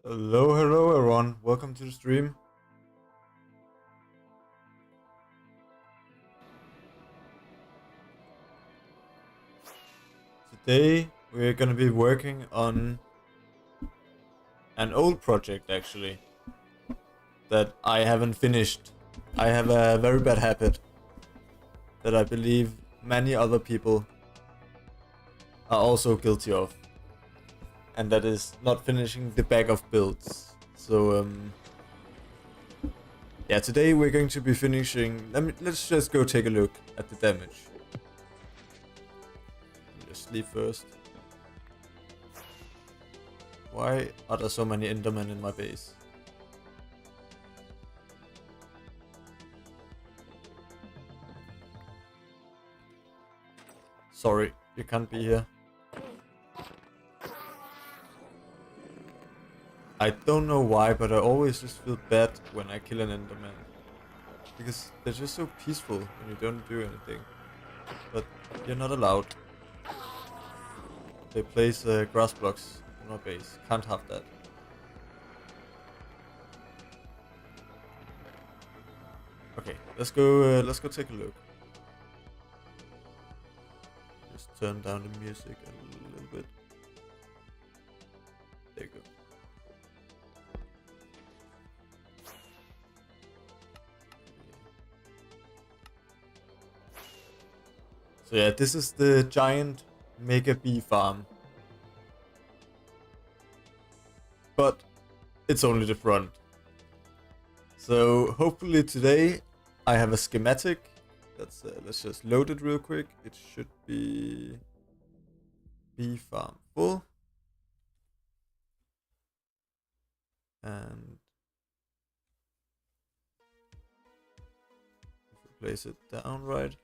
Hello everyone. Welcome to the stream. Today we're gonna be working on an old project actually that I haven't finished. I have a very bad habit that I believe many other people are also guilty of, and that is not finishing the bag of builds. So yeah, today we're going to be finishing. Let's just go take a look at the damage. Just sleep first. Why are there so many Endermen in my base? Sorry, you can't be here. I don't know why, but I always just feel bad when I kill an Enderman. Because they're just so peaceful when you don't do anything. But you're not allowed. They place grass blocks in my base. Can't have that. Okay, let's go take a look. Just turn down the music a little bit. There you go. So yeah, this is the giant mega bee farm. But it's only the front. So hopefully today I have a schematic. Let's just load it real quick. It should be bee farm full. And if we place it down right.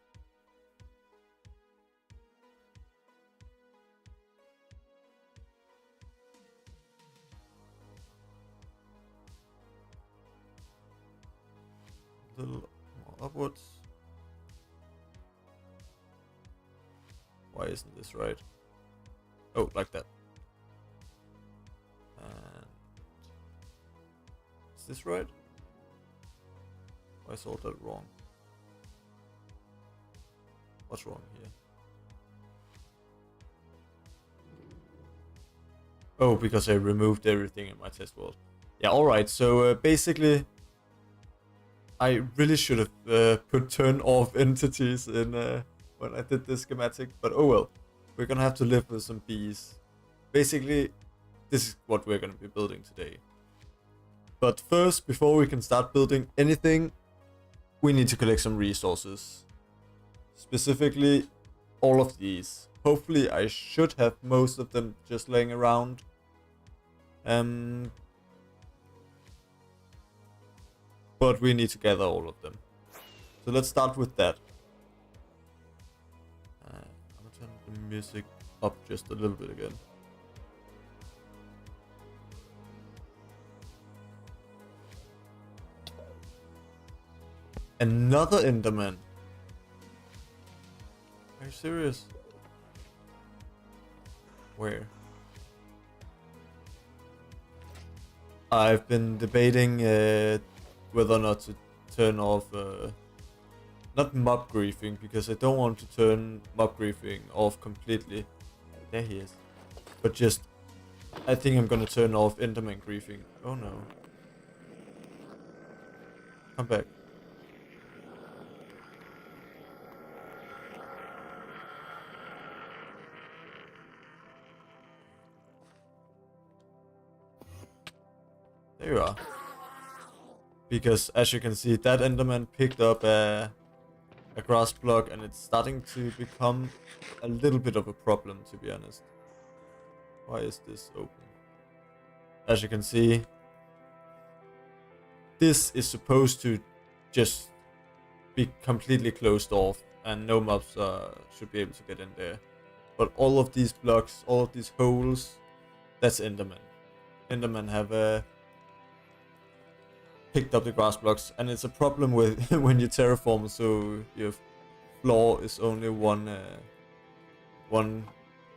A little more upwards. Why isn't this right? Oh, like that. And is this right? I saw that wrong. What's wrong here? Oh, because I removed everything in my test world. Yeah, alright, so basically I really should have put turn off entities in when I did this schematic, but oh well. We're gonna have to live with some bees. Basically, this is what we're gonna be building today. But first, before we can start building anything, we need to collect some resources. Specifically, all of these. Hopefully I should have most of them just laying around. But we need to gather all of them. So let's start with that. I'm gonna turn the music up just a little bit again. Another Enderman. Are you serious? Where? I've been debating whether or not to turn off not mob griefing, because I don't want to turn mob griefing off completely. There he is. But just, I think I'm gonna turn off Enderman griefing. Oh no. Come back. There you are. Because as you can see, that Enderman picked up a grass block, and it's starting to become a little bit of a problem, to be honest. Why is this open? As you can see, this is supposed to just be completely closed off, and no mobs should be able to get in there. But all of these blocks, all of these holes, that's Enderman. Enderman have picked up the grass blocks, and it's a problem with when you terraform, so your floor is only one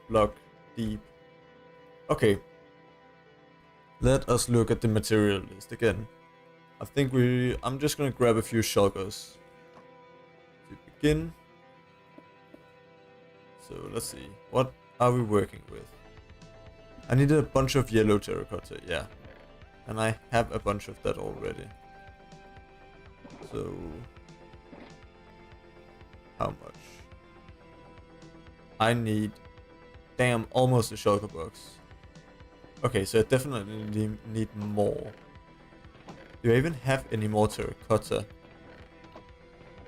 block deep. Okay, Let us look at the material list again. I think I'm just gonna grab a few shulkers to begin. So let's see, what are we working with? I needed a bunch of yellow terracotta, yeah. And I have a bunch of that already. So how much? I need, damn, almost a shulker box. Okay, so I definitely need more. Do I even have any more terracotta?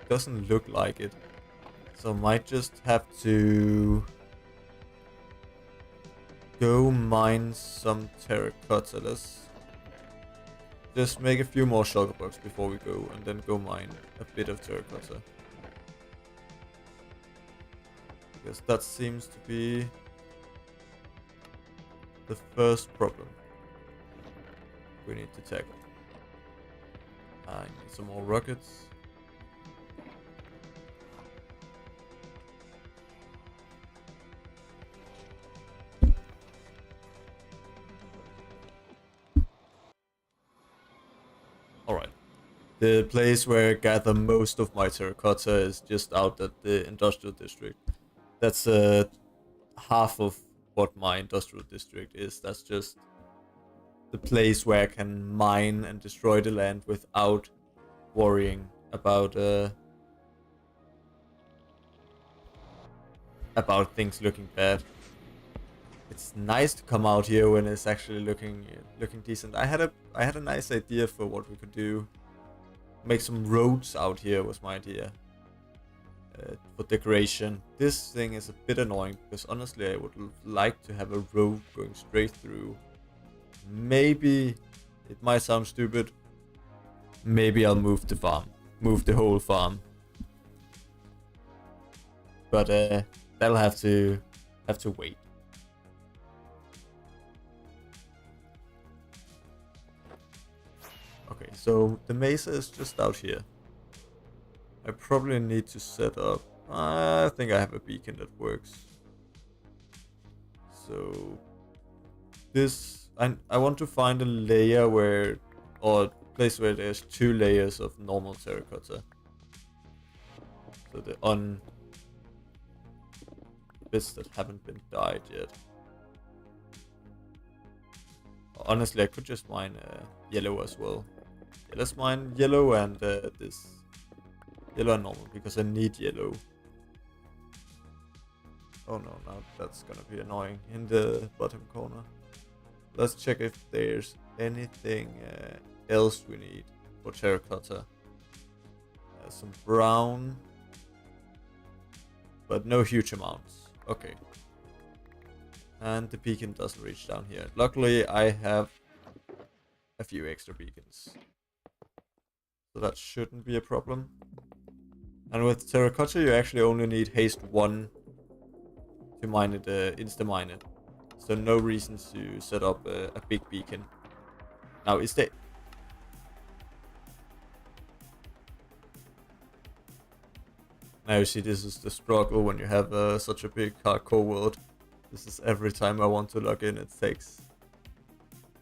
Doesn't look like it. So I might just have to go mine some terracotta. Let's just make a few more shulker box before we go, and then go mine a bit of terracotta. Because that seems to be the first problem we need to tackle. I need some more rockets. Alright. The place where I gather most of my terracotta is just out at the industrial district. That's half of what my industrial district is. That's just the place where I can mine and destroy the land without worrying about things looking bad. It's nice to come out here when it's actually looking decent. I had a nice idea for what we could do. Make some roads out here was my idea. For decoration. This thing is a bit annoying because honestly I would like to have a road going straight through. Maybe it might sound stupid. Maybe I'll move the farm. Move the whole farm. But that'll have to wait. Okay, so the mesa is just out here. I probably need to set up... I think I have a beacon that works. So... this... I want to find a layer where... or place where there's 2 layers of normal terracotta. So the bits that haven't been dyed yet. Honestly, I could just mine yellow as well. Yeah, let's mine yellow and this. Yellow and normal, because I need yellow. Oh no, now that's gonna be annoying in the bottom corner. Let's check if there's anything else we need for terracotta. Some brown, but no huge amounts. Okay. And the beacon doesn't reach down here. Luckily, I have a few extra beacons. So that shouldn't be a problem. And with terracotta, you actually only need haste 1 to mine it, insta-mine it. So no reason to set up a big beacon. Now, is there... Now you see, this is the struggle when you have such a big hardcore world. This is every time I want to log in, it takes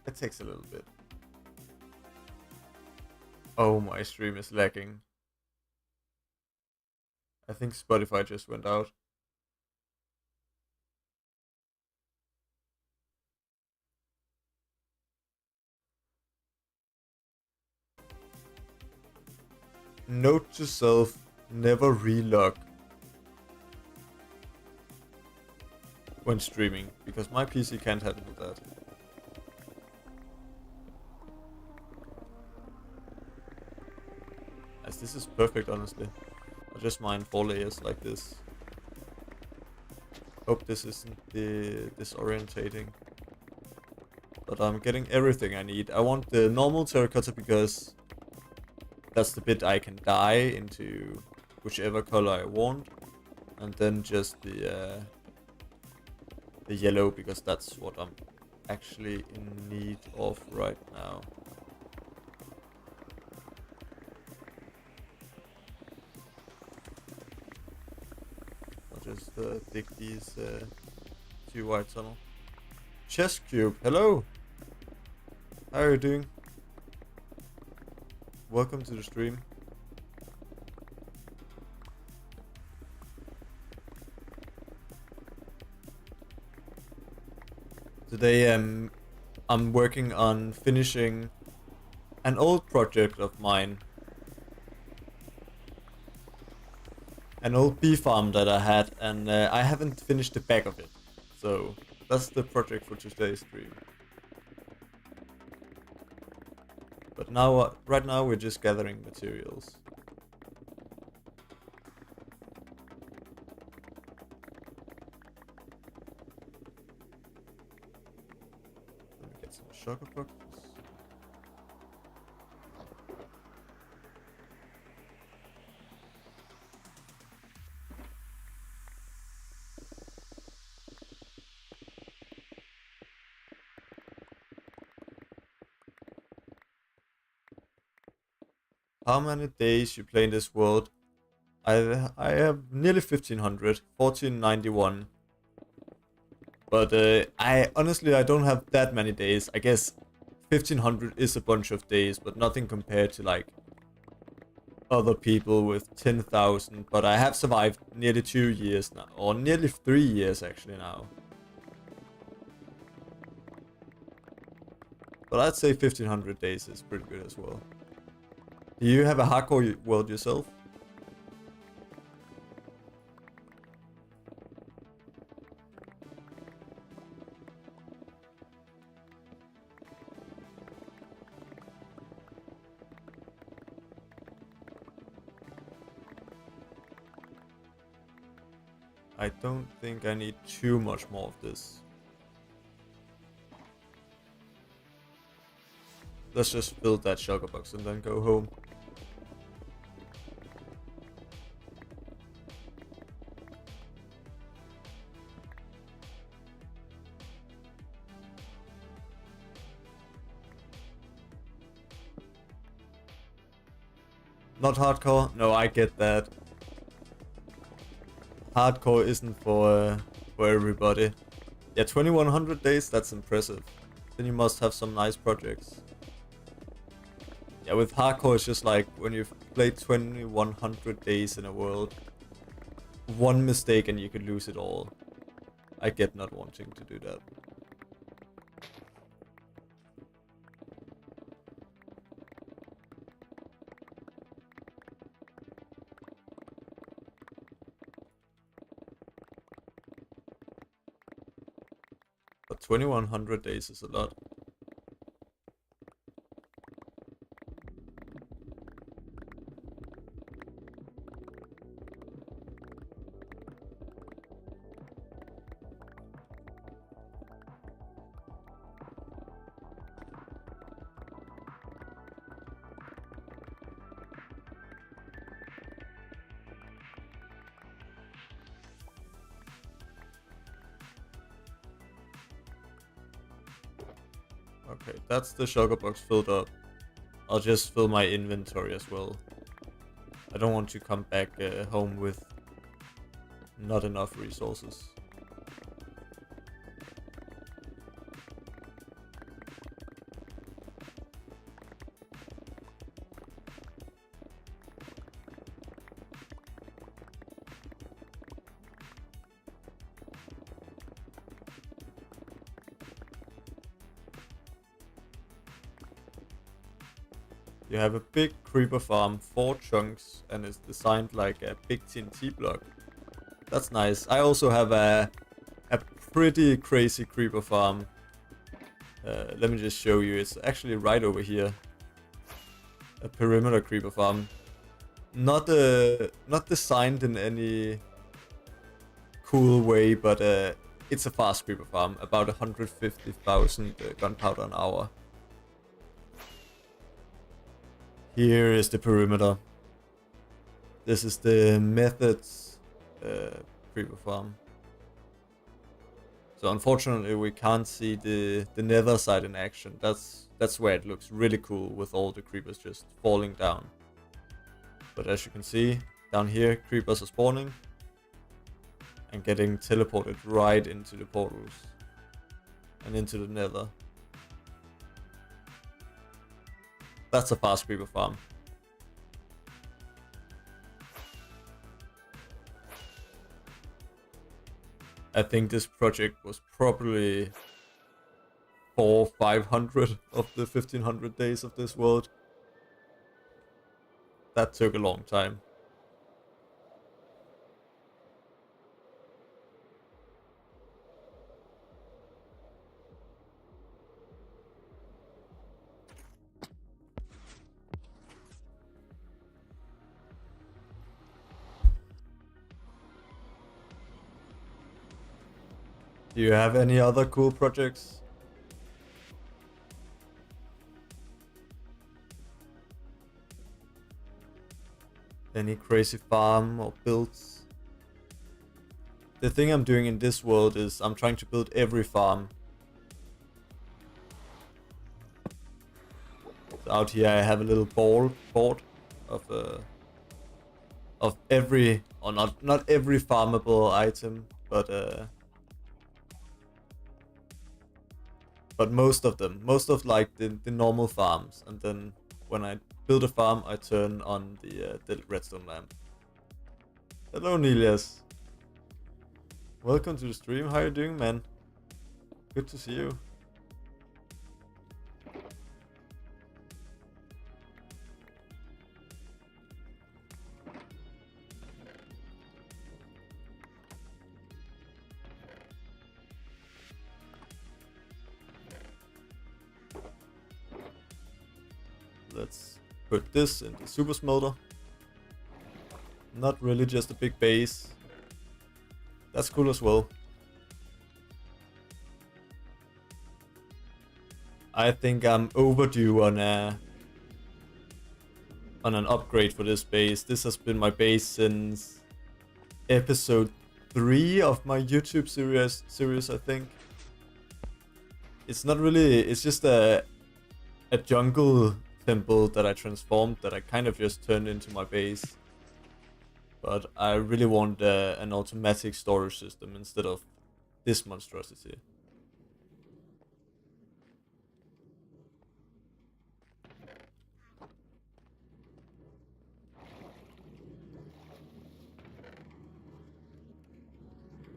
a little bit. Oh, my stream is lagging. I think Spotify just went out. Note to self, never relog when streaming, because my PC can't handle that. As this is perfect, honestly. I'll just mine 4 layers like this. Hope this isn't disorientating. But I'm getting everything I need. I want the normal terracotta because that's the bit I can dye into whichever color I want. And then just the yellow, because that's what I'm actually in need of right now. I'll just dig these 2 white tunnel. Chest cube, hello! How are you doing? Welcome to the stream. Today I'm working on finishing an old project of mine. An old bee farm that I had, and I haven't finished the back of it. So that's the project for today's stream. But now, right now we're just gathering materials. Let me get some sugar boxes. How many days you play in this world? I have nearly 1500, 1491. But I honestly don't have that many days. I guess 1500 is a bunch of days, but nothing compared to like other people with 10,000. But I have survived nearly 2 years now, or nearly 3 years actually now. But I'd say 1500 days is pretty good as well. Do you have a hardcore world yourself? I don't think I need too much more of this. Let's just build that shulker box and then go home. Not hardcore? No, I get that. Hardcore isn't for everybody. Yeah, 2100 days, that's impressive. Then you must have some nice projects. Yeah, with hardcore it's just like when you've played 2100 days in a world, one mistake and you could lose it all. I get not wanting to do that. But 2100 days is a lot. Okay, that's the shulker box filled up. I'll just fill my inventory as well. I don't want to come back home with not enough resources. You have a big creeper farm, 4 chunks, and it's designed like a big TNT block. That's nice. I also have a pretty crazy creeper farm. Let me just show you. It's actually right over here. A perimeter creeper farm. Not designed in any cool way, but it's a fast creeper farm. About 150,000 gunpowder an hour. Here is the perimeter. This is the methods creeper farm. So unfortunately we can't see the nether side in action. That's where it looks really cool with all the creepers just falling down. But as you can see, down here creepers are spawning and getting teleported right into the portals and into the nether. That's a fast creeper farm. I think this project was probably 400-500 of the 1500 days of this world. That took a long time. Do you have any other cool projects? Any crazy farm or builds? The thing I'm doing in this world is I'm trying to build every farm. So out here I have a little board of every, or not every farmable item, but most of them, most of like the normal farms. And then when I build a farm, I turn on the redstone lamp. Hello, Nilias. Welcome to the stream. How are you doing, man? Good to see you. Let's put this in the super smelter. Not really just a big base. That's cool as well. I think I'm overdue on an upgrade for this base. This has been my base since episode 3 of my YouTube series, I think. It's not really, it's just a jungle temple that I transformed, that I kind of just turned into my base. But I really want an automatic storage system instead of this monstrosity.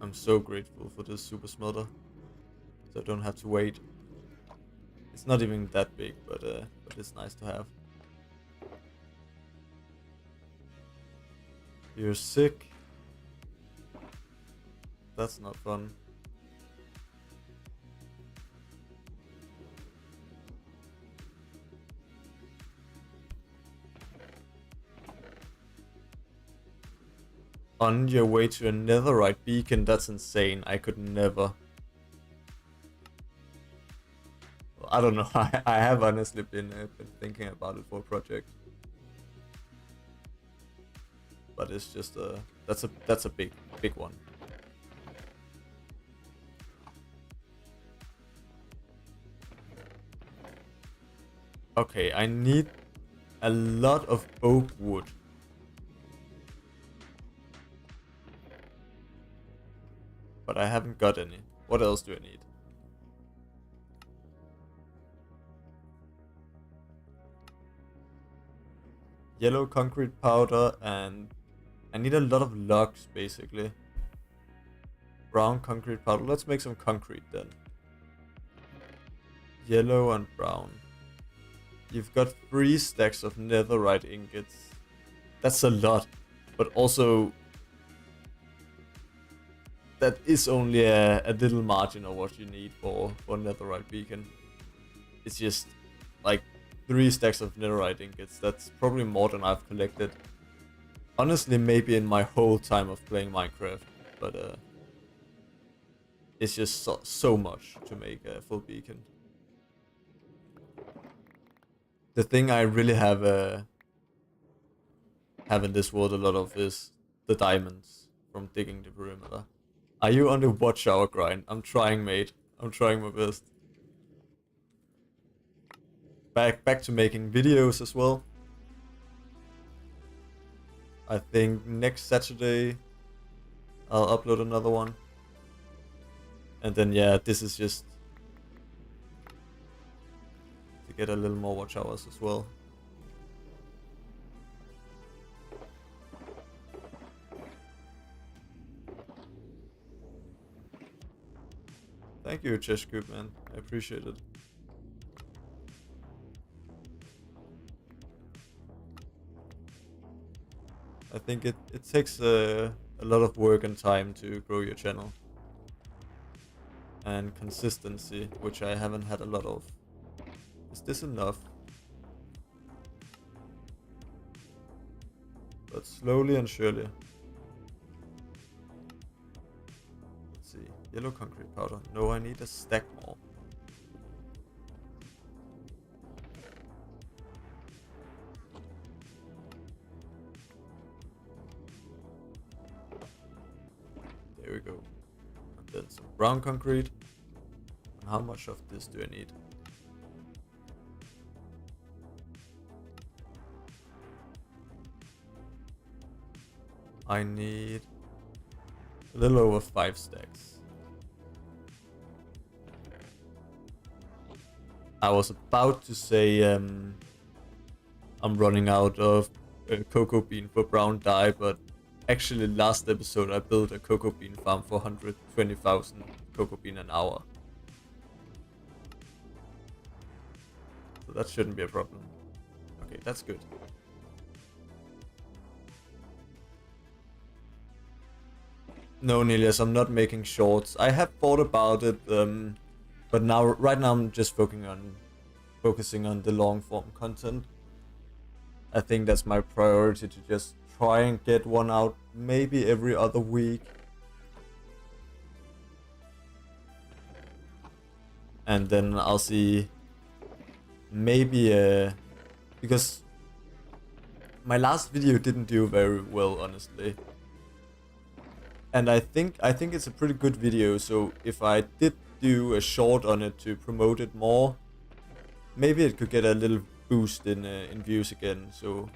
I'm so grateful for this super smelter, so I don't have to wait. It's not even that big, but it's nice to have. You're sick. That's not fun. On your way to a netherite beacon? That's insane. I could never. I don't know. I have honestly been thinking about it for a project, but it's just that's a big one. Okay, I need a lot of oak wood. But I haven't got any. What else do I need? Yellow concrete powder, and I need a lot of logs basically. Brown concrete powder. Let's make some concrete then. Yellow and brown. You've got 3 stacks of netherite ingots. That's a lot, but also that is only a little margin of what you need for netherite beacon. It's just like 3 stacks of netherite ingots. That's probably more than I've collected, honestly, maybe in my whole time of playing Minecraft. But it's just so much to make a full beacon. The thing I really have in this world a lot of is the diamonds from digging the perimeter. Are you on the watch hour grind? I'm trying, mate. I'm trying my best. Back to making videos as well. I think next Saturday I'll upload another one. And then yeah, this is just to get a little more watch hours as well. Thank you, Cheshcoop, man. I appreciate it. I think it takes a lot of work and time to grow your channel. And consistency, which I haven't had a lot of. Is this enough? But slowly and surely. Let's see. Yellow concrete powder. No, I need a stack more. There we go. And then some brown concrete. And how much of this do I need? I need a little over 5 stacks. I was about to say I'm running out of cocoa bean for brown dye, but actually last episode I built a cocoa bean farm for 120,000 cocoa bean an hour. So that shouldn't be a problem. Okay, that's good. No, Nilius, I'm not making shorts. I have thought about it, but right now I'm just focusing on the long form content. I think that's my priority, to just try and get one out maybe every other week. And then I'll see maybe because my last video didn't do very well, honestly. And I think it's a pretty good video, so if I did do a short on it to promote it more, maybe it could get a little boost in views again. So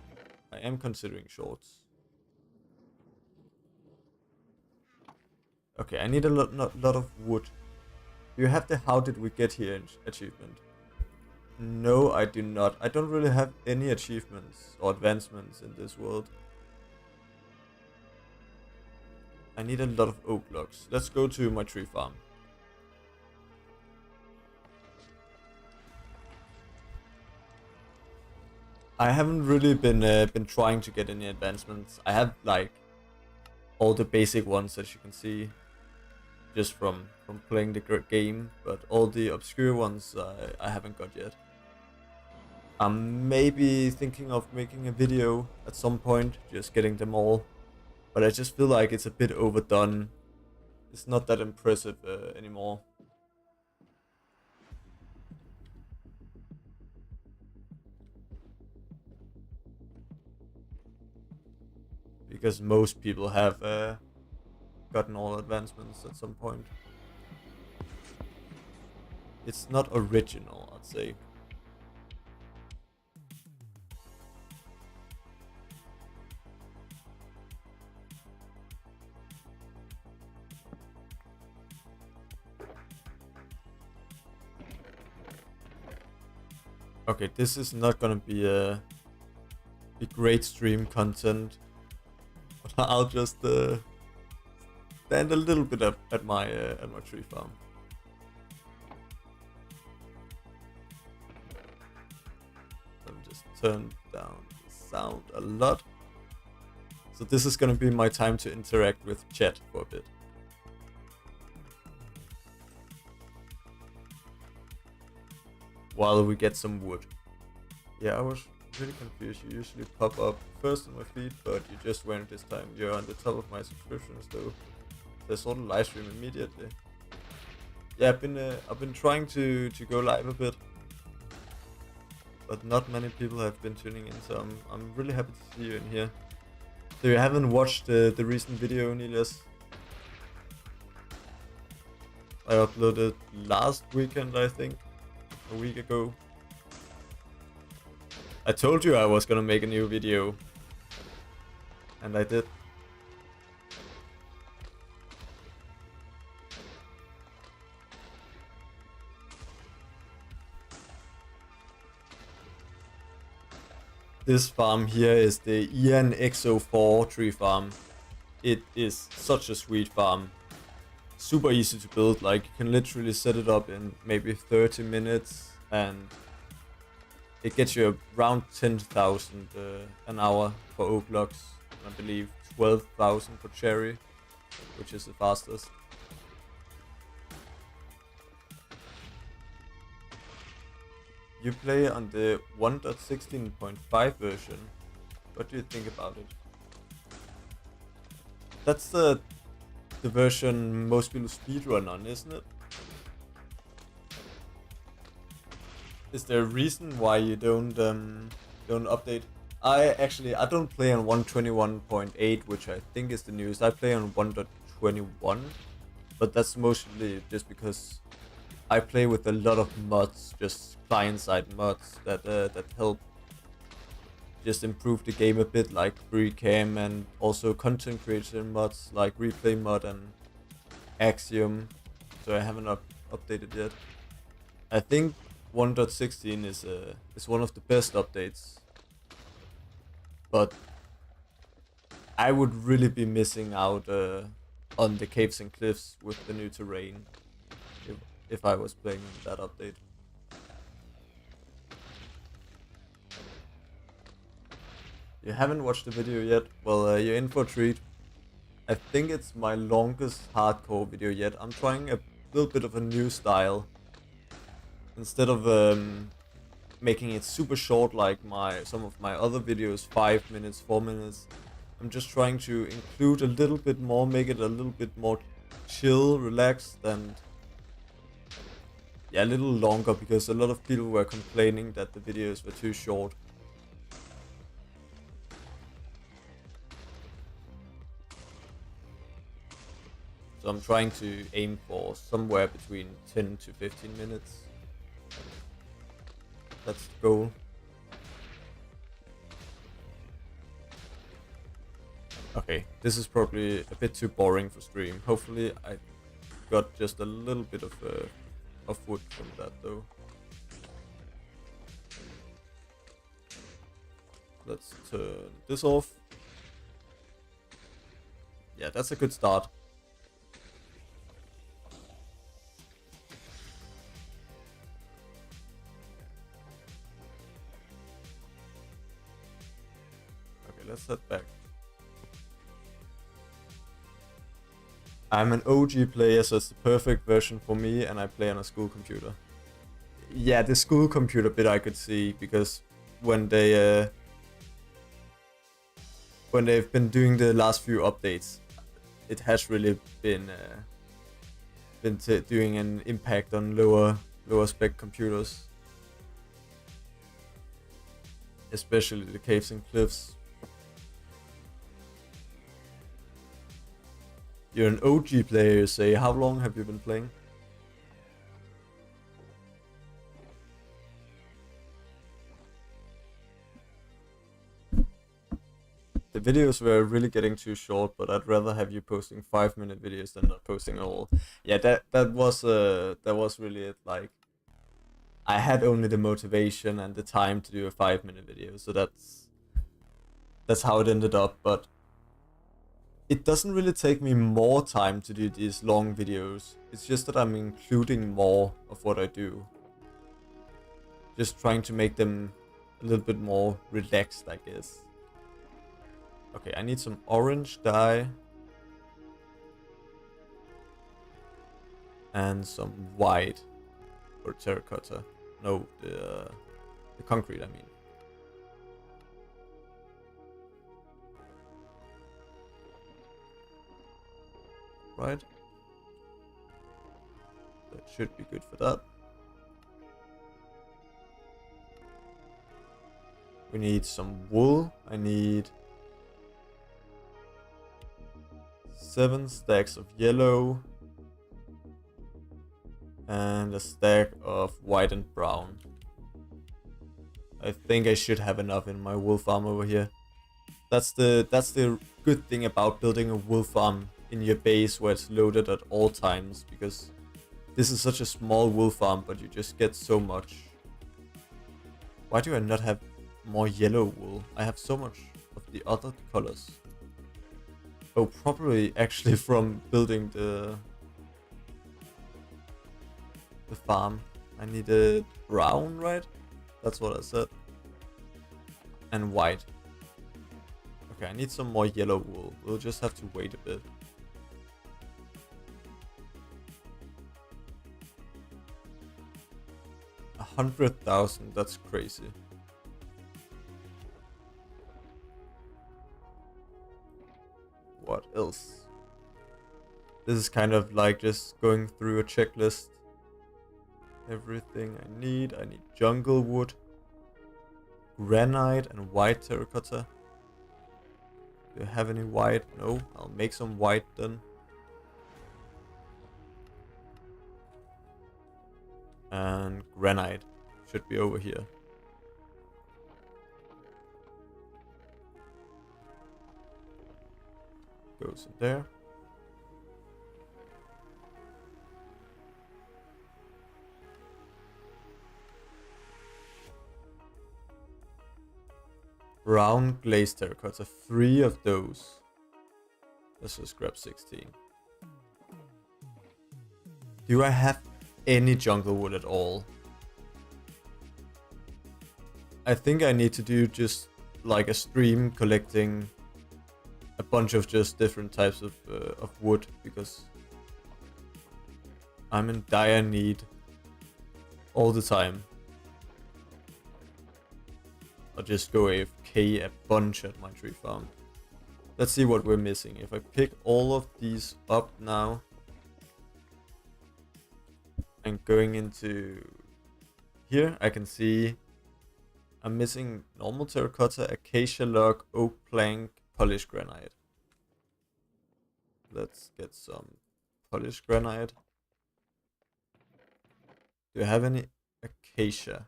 I am considering shorts. Okay, I need a lot of wood. Do you have the "How did we get here" achievement? No, I do not. I don't really have any achievements or advancements in this world. I need a lot of oak logs. Let's go to my tree farm. I haven't really been trying to get any advancements. I have like all the basic ones, as you can see, just from playing the game, but all the obscure ones I haven't got yet. I'm maybe thinking of making a video at some point, just getting them all. But I just feel like it's a bit overdone. It's not that impressive anymore. Because most people have gotten all advancements at some point. It's not original, I'd say. Okay, this is not gonna be a great stream content, but I'll just stand a little bit up at my tree farm. Let me just turn down the sound a lot. So this is gonna be my time to interact with chat for a bit. While we get some wood. Yeah, I was really confused. You usually pop up first on my feed, but you just went this time. You're on the top of my subscriptions though. So I saw the live stream immediately. Yeah, I've been trying to go live a bit, but not many people have been tuning in, so I'm really happy to see you in here. So you haven't watched the recent video, Nilius? I uploaded last weekend, I think. A week ago. I told you I was gonna make a new video, and I did. This farm here is the Ian XO4 tree farm. It is such a sweet farm. super easy to build. Like, you can literally set it up in maybe 30 minutes and it gets you around 10,000 an hour for oak logs. And I believe 12,000 for cherry, which is the fastest. You play on the 1.16.5 version. What do you think about it? That's the version most people speedrun on, isn't it? Is there a reason why you don't update? I don't play on 121.8, which I think is the newest. I play on 1.21, but that's mostly just because I play with a lot of mods, just client-side mods that help just improve the game a bit, like FreeCam, and also content creation mods like Replay Mod and Axiom. So I haven't updated yet. I think 1.16 is one of the best updates, but I would really be missing out on the caves and cliffs with the new terrain if I was playing that update. You haven't watched the video yet? Well, you're in for a treat. I think it's my longest hardcore video yet. I'm trying a little bit of a new style. Instead of making it super short like some of my other videos, 5 minutes, 4 minutes, I'm just trying to include a little bit more, make it a little bit more chill, relaxed, and yeah, a little longer, because a lot of people were complaining that the videos were too short. So I'm trying to aim for somewhere between 10 to 15 minutes. That's the goal. Okay, this is probably a bit too boring for stream. Hopefully I got just a little bit of wood from that though. Let's turn this off. Yeah, that's a good start. Okay, let's head back. I'm an OG player, so it's the perfect version for me, and I play on a school computer. Yeah, the school computer bit I could see, because when they've been doing the last few updates, it has really been doing an impact on lower spec computers, especially the caves and cliffs. You're an OG player, you say. How long have you been playing? The videos were really getting too short, but I'd rather have you posting 5-minute videos than not posting at all. Yeah, that was really it. Like, I had only the motivation and the time to do a 5-minute video, so that's how it ended up. But it doesn't really take me more time to do these long videos. It's just that I'm including more of what I do. Just trying to make them a little bit more relaxed, I guess. Okay, I need some orange dye. And some white for terracotta. No, the concrete, I mean. Right. That should be good for that. We need some wool. I need 7 stacks of yellow and a stack of white and brown. I think I should have enough in my wool farm over here. That's the good thing about building a wool farm in your base where it's loaded at all times, because this is such a small wool farm, but you just get so much. Why do I not have more yellow wool? I have so much of the other colors. Oh, probably actually from building the the farm. I needed brown, right? That's what I said. And white. Okay, I need some more yellow wool. We'll just have to wait a bit. 100,000, that's crazy. What else? This is kind of like just going through a checklist. Everything I need jungle wood, granite and white terracotta. Do I have any white? No, I'll make some white then. And granite should be over here. Goes in there. Brown glazed terracotta, 3 of those. Let's just grab 16. Do I have any jungle wood at all? I think I need to do just like a stream collecting a bunch of just different types of wood, because I'm in dire need all the time. I'll just go AFK a bunch at my tree farm. Let's see what we're missing. If I pick all of these up now and going into here, I can see I'm missing normal terracotta, acacia log, oak plank, polished granite. Let's get some polished granite. Do I have any acacia?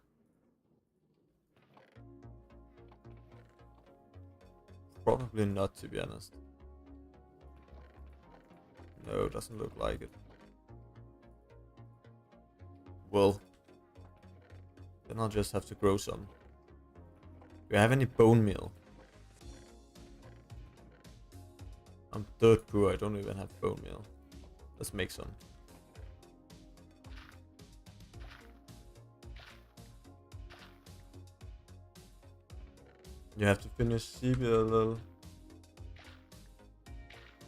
Probably not, to be honest. No, doesn't look like it. Well, then I'll just have to grow some. Do I have any bone meal? I'm dirt poor, I don't even have bone meal. Let's make some. You have to finish CBLL.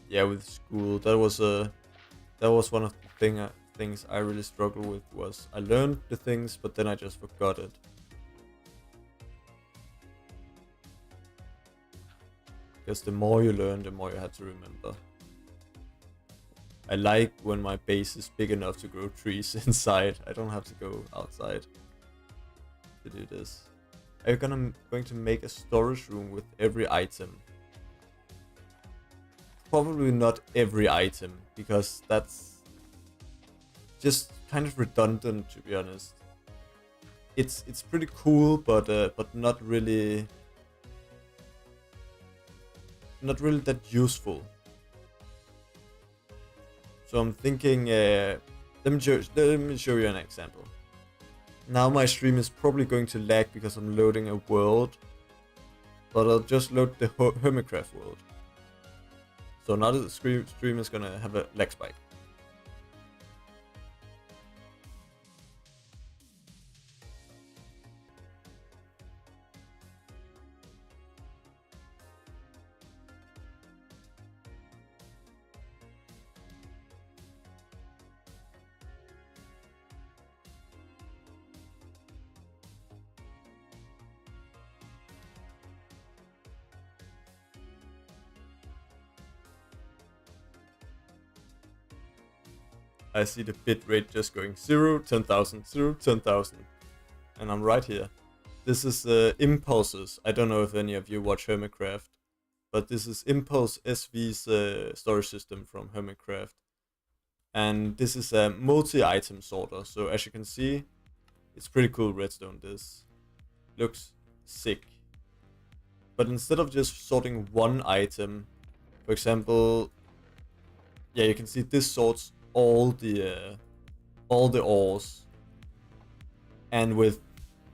Yeah, with school, that was one of the things I really struggled with. Was I learned the things, but then I just forgot it. Because the more you learn, the more you have to remember. I like when my base is big enough to grow trees inside. I don't have to go outside to do this. Are you going to make a storage room with every item? Probably not every item, because that's just kind of redundant, to be honest. It's pretty cool, but not really that useful. So I'm thinking, let me show you an example. Now my stream is probably going to lag because I'm loading a world, but I'll just load the Hermitcraft world. So now the stream is gonna have a lag spike. I see the bit rate just going 0, 10,000, 0, 10,000. And I'm right here. This is Impulses. I don't know if any of you watch Hermitcraft, but this is Impulse SV's storage system from Hermitcraft. And this is a multi-item sorter. So as you can see, it's pretty cool redstone. This looks sick. But instead of just sorting one item, for example, yeah, you can see this sorts all the ores, and with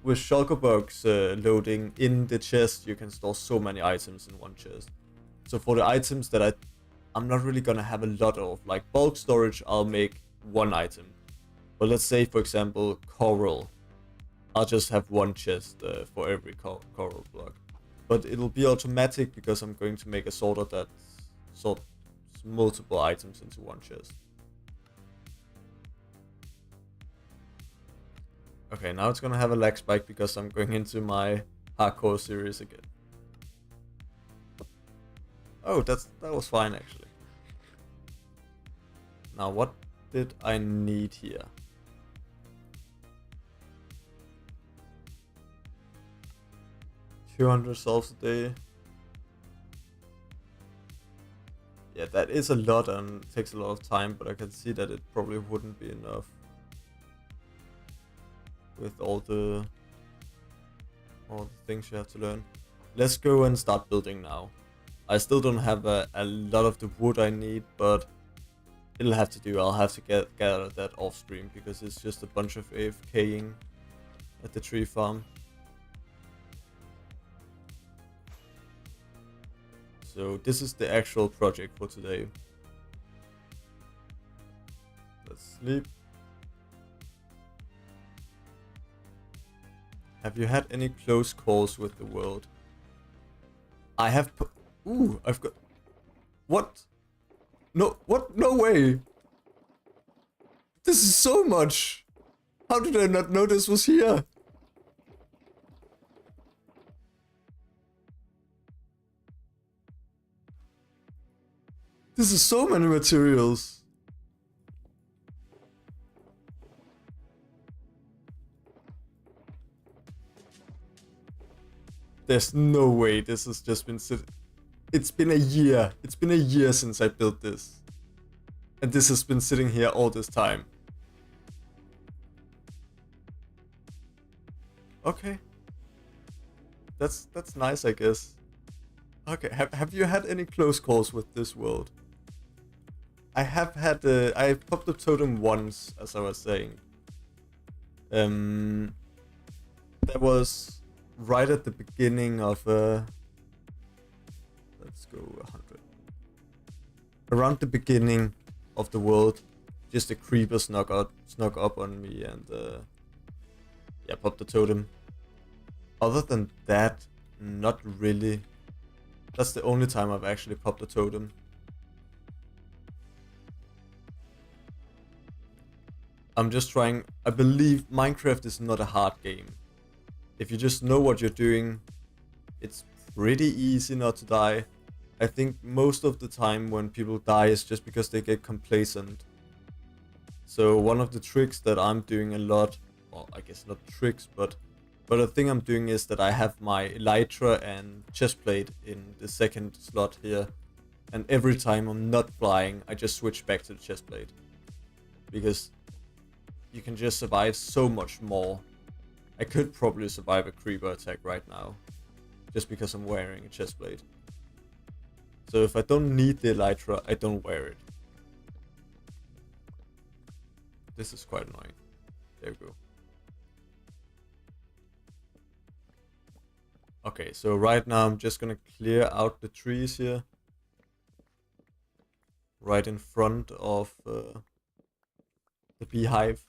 shulkerbugs loading in the chest, you can store so many items in one chest. So for the items that I'm not really gonna have a lot of, like bulk storage, I'll make one item. But let's say, for example, coral. I'll just have one chest for every coral block. But it'll be automatic because I'm going to make a sorter that sorts multiple items into one chest. Okay, now it's gonna have a lag spike because I'm going into my hardcore series again. Oh, that was fine actually. Now what did I need here? $200 solves a day. Yeah, that is a lot and takes a lot of time, but I can see that it probably wouldn't be enough with all the things you have to learn. Let's go and start building now. I still don't have a lot of the wood I need, but it'll have to do. I'll have to gather that off stream because it's just a bunch of AFKing at the tree farm. So this is the actual project for today. Let's sleep. Have you had any close calls with the world? I have ooh, I've got... What? No, what? No way! This is so much! How did I not know this was here? This is so many materials. There's no way this has just been sitting. It's been a year. It's been a year since I built this. And this has been sitting here all this time. Okay. That's nice, I guess. Okay, have you had any close calls with this world? I have had I popped the totem once, as I was saying. That was right at the beginning of let's go 100. Around the beginning of the world, just a creeper snuck up on me and yeah, popped the totem. Other than that, not really. That's the only time I've actually popped a totem. I'm just trying. I believe Minecraft is not a hard game. If you just know what you're doing, it's pretty easy not to die. I think most of the time when people die is just because they get complacent. So one of the tricks that I'm doing a lot, well, I guess not tricks, but the thing I'm doing is that I have my elytra and chestplate in the second slot here. And every time I'm not flying, I just switch back to the chestplate. Because you can just survive so much more. I could probably survive a creeper attack right now. Just because I'm wearing a chestplate. So if I don't need the elytra, I don't wear it. This is quite annoying. There we go. Okay, so right now I'm just gonna clear out the trees here. Right in front of the beehive.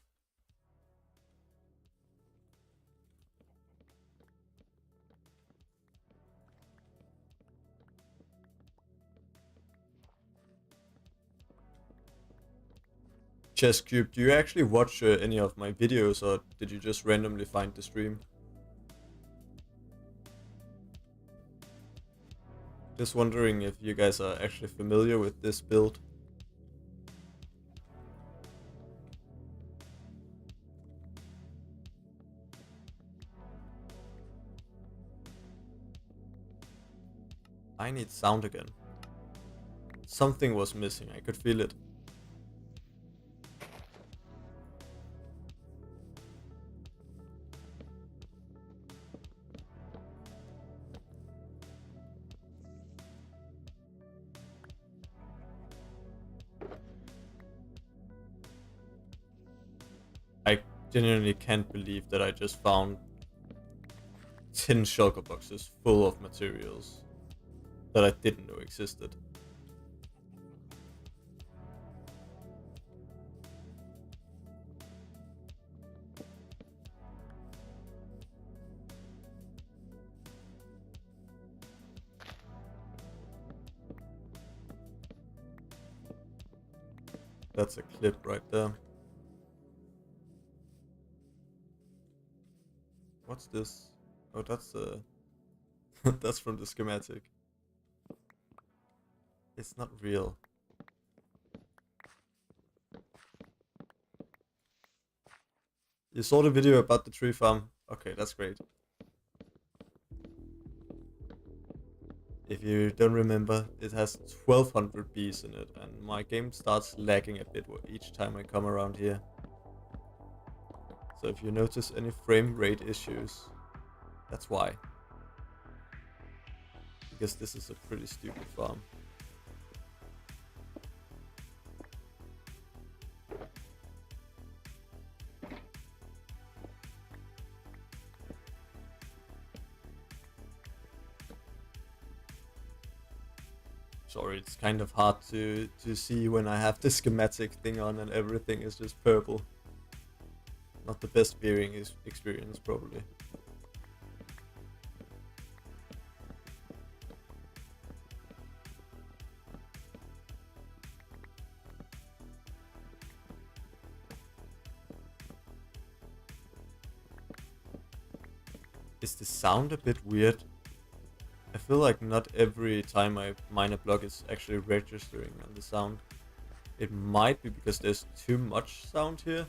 Chess Cube, do you actually watch any of my videos or did you just randomly find the stream? Just wondering if you guys are actually familiar with this build. I need sound again. Something was missing, I could feel it. I genuinely can't believe that I just found 10 shulker boxes full of materials that I didn't know existed. That's a clip right there. What's this? Oh, that's that's from the schematic. It's not real. You saw the video about the tree farm? Okay, that's great. If you don't remember, it has 1200 bees in it, and my game starts lagging a bit each time I come around here. So if you notice any frame rate issues, that's why. Because this is a pretty stupid farm. Sorry, it's kind of hard to see when I have the schematic thing on and everything is just purple. Not the best viewing experience, probably. Is the sound a bit weird? I feel like not every time I mine a block it's actually registering on the sound. It might be because there's too much sound here.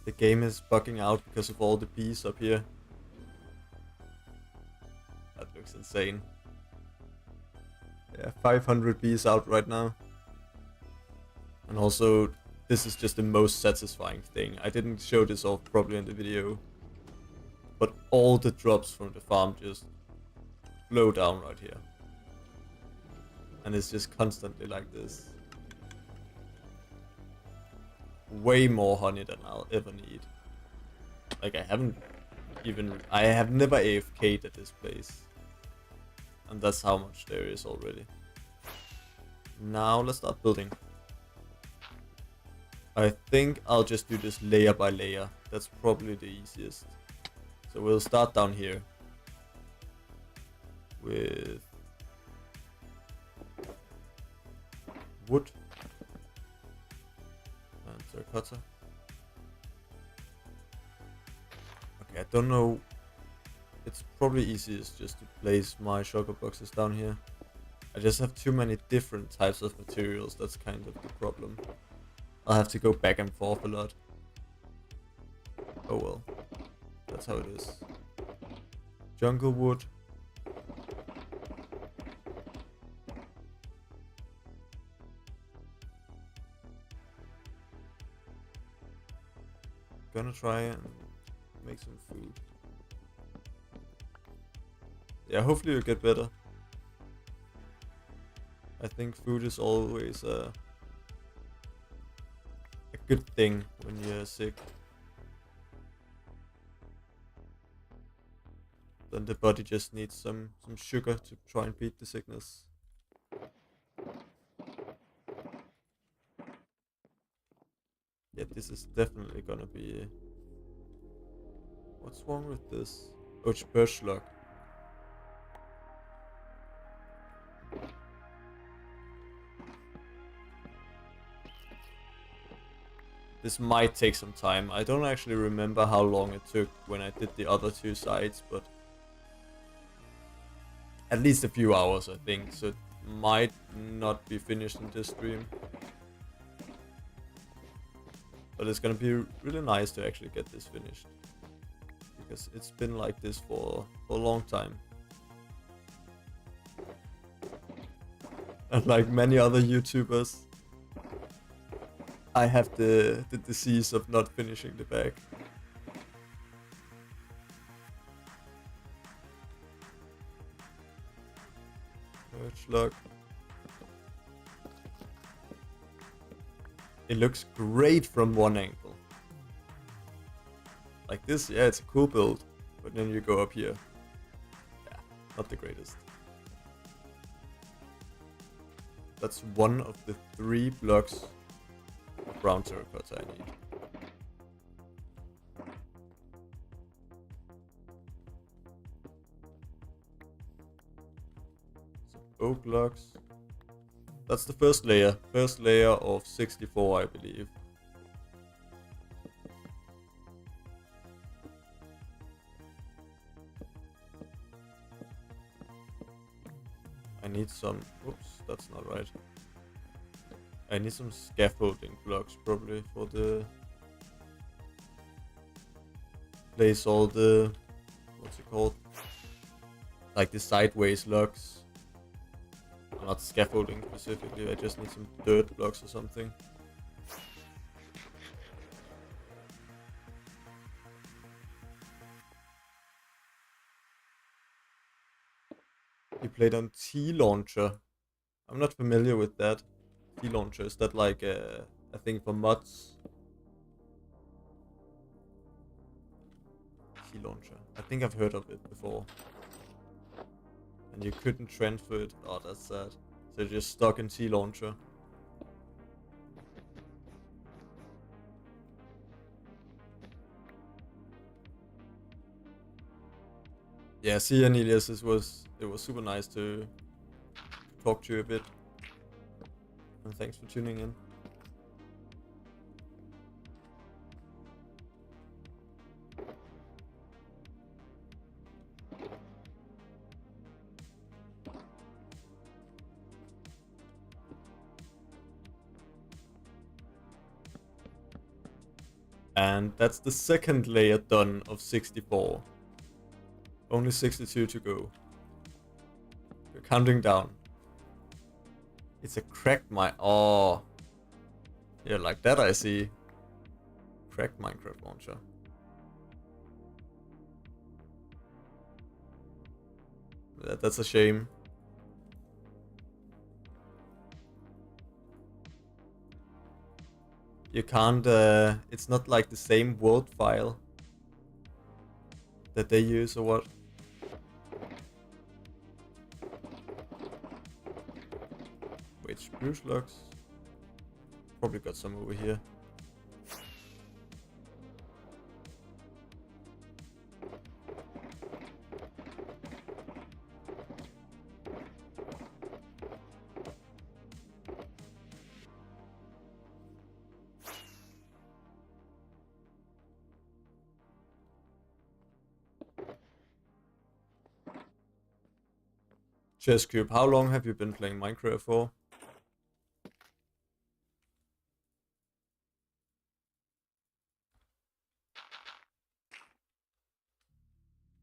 The game is bugging out because of all the bees up here. That looks insane. Yeah, 500 bees out right now. And also, this is just the most satisfying thing. I didn't show this off probably in the video. But all the drops from the farm just flow down right here. And it's just constantly like this. Way more honey than I'll ever need. Like I have never AFK'd at this place. And that's how much there is already. Now let's start building. I think I'll just do this layer by layer. That's probably the easiest. So we'll start down here. With wood and terracotta. Okay, I don't know. It's probably easiest just to place my sugar boxes down here. I just have too many different types of materials. That's kind of the problem. I'll have to go back and forth a lot. Oh well, that's how it is. Jungle wood. Gonna try and make some food. Yeah, hopefully you'll get better. I think food is always a good thing when you're sick. Then the body just needs some sugar to try and beat the sickness. Yeah, this is definitely gonna be... What's wrong with this? Oh, it's birch-log. This might take some time. I don't actually remember how long it took when I did the other two sides, but... At least a few hours, I think, so it might not be finished in this stream. But it's gonna be really nice to actually get this finished. Because it's been like this for a long time. And like many other YouTubers, I have the disease of not finishing the bag. Birch-log. It looks great from one angle. Like this, yeah, it's a cool build. But then you go up here. Yeah, not the greatest. That's one of the 3 blocks of brown terracotta I need. Some oak blocks. That's the first layer. First layer of 64, I believe. I need some... Oops, that's not right. I need some scaffolding blocks probably for the... Place all the... What's it called? Like the sideways logs. Not scaffolding specifically, I just need some dirt blocks or something. You played on T-Launcher. I'm not familiar with that. T-Launcher, is that like a thing for mods? T-Launcher. I think I've heard of it before. And you couldn't transfer it. Oh, that's sad. So you're just stuck in T-Launcher. Yeah, see, Anelius, it was super nice to talk to you a bit. And thanks for tuning in. And that's the second layer done of 64. Only 62 to go. We're counting down. It's a cracked Oh. Yeah, like that I see. Cracked Minecraft launcher. That's a shame. You can't, it's not like the same world file that they use or what? Wait, spruce logs? Probably got some over here. Chesscube, how long have you been playing Minecraft for?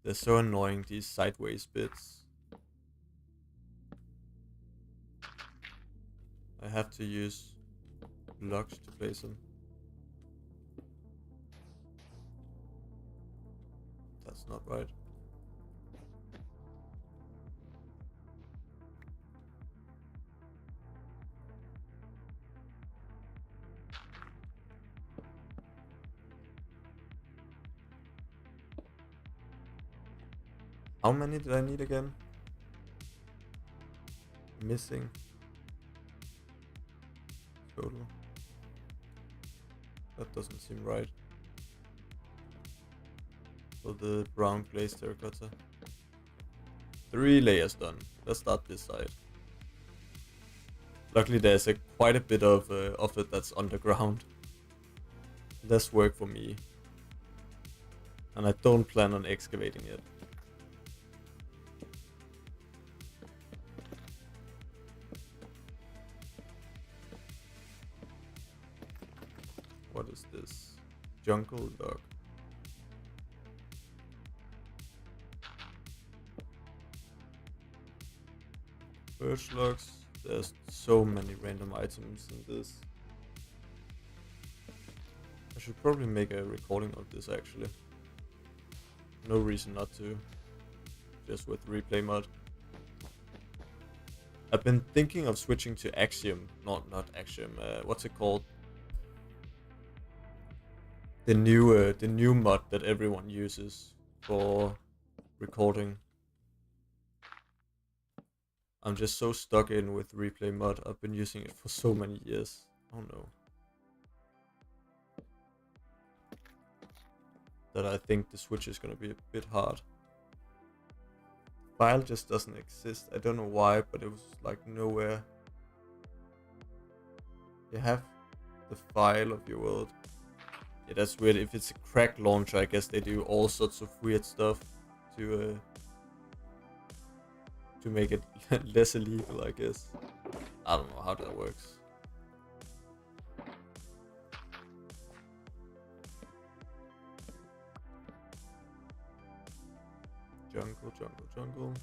They're so annoying, these sideways bits. I have to use blocks to place them. That's not right. How many did I need again? Missing. Total. That doesn't seem right. For the brown glazed terracotta. 3 layers done. Let's start this side. Luckily there's quite a bit of it that's underground. Less work for me. And I don't plan on excavating it. What is this? Jungle log. Birch logs. There's so many random items in this. I should probably make a recording of this actually. No reason not to. Just with replay mod. I've been thinking of switching to Axiom. Not Axiom. What's it called? The new mod that everyone uses for recording. I'm just so stuck in with replay mod. I've been using it for so many years. Oh no. That I think the switch is gonna be a bit hard. File just doesn't exist. I don't know why, but it was like nowhere You have the file of your world. Yeah, that's weird. If it's a crack launcher, I guess they do all sorts of weird stuff to make it less illegal, I guess. I don't know how that works. Jungle, jungle, jungle.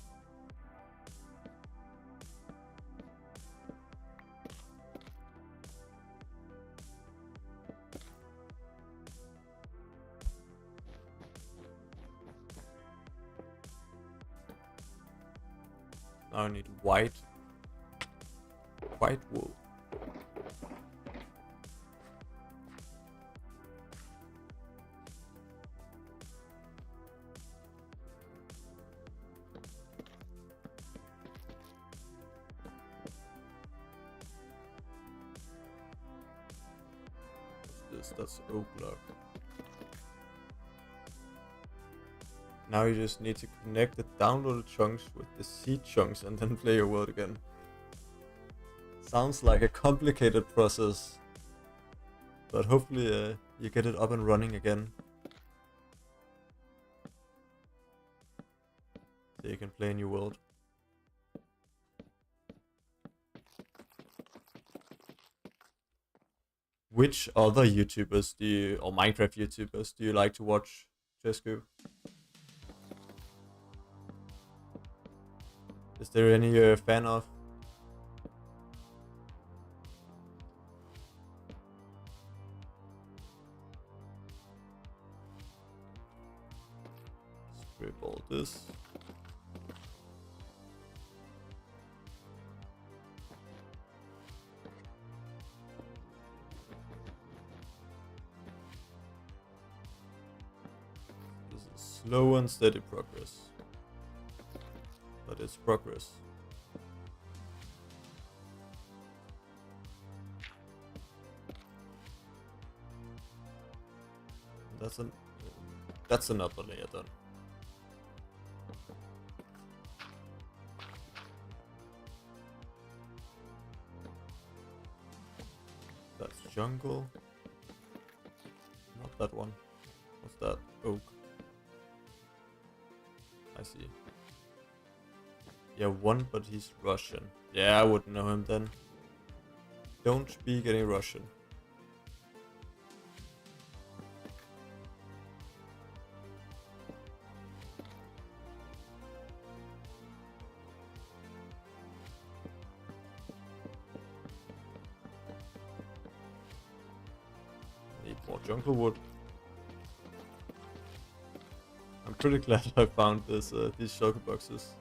Now I need white wool. What's this? That's oak log. Now you just need to connect the downloaded chunks with the seed chunks and then play your world again. Sounds like a complicated process, but hopefully you get it up and running again. So you can play a new world. Which other YouTubers do you, or Minecraft YouTubers, do you like to watch, Jesku? Is there any you're a fan of? Strip all this. This is slow and steady progress. But it's progress. That's another layer done. That's jungle. Not that one. What's that? Oak. I see. Yeah, one, but he's Russian. Yeah, I wouldn't know him then. Don't speak any Russian. Need more jungle wood. I'm pretty glad I found this these shulker boxes.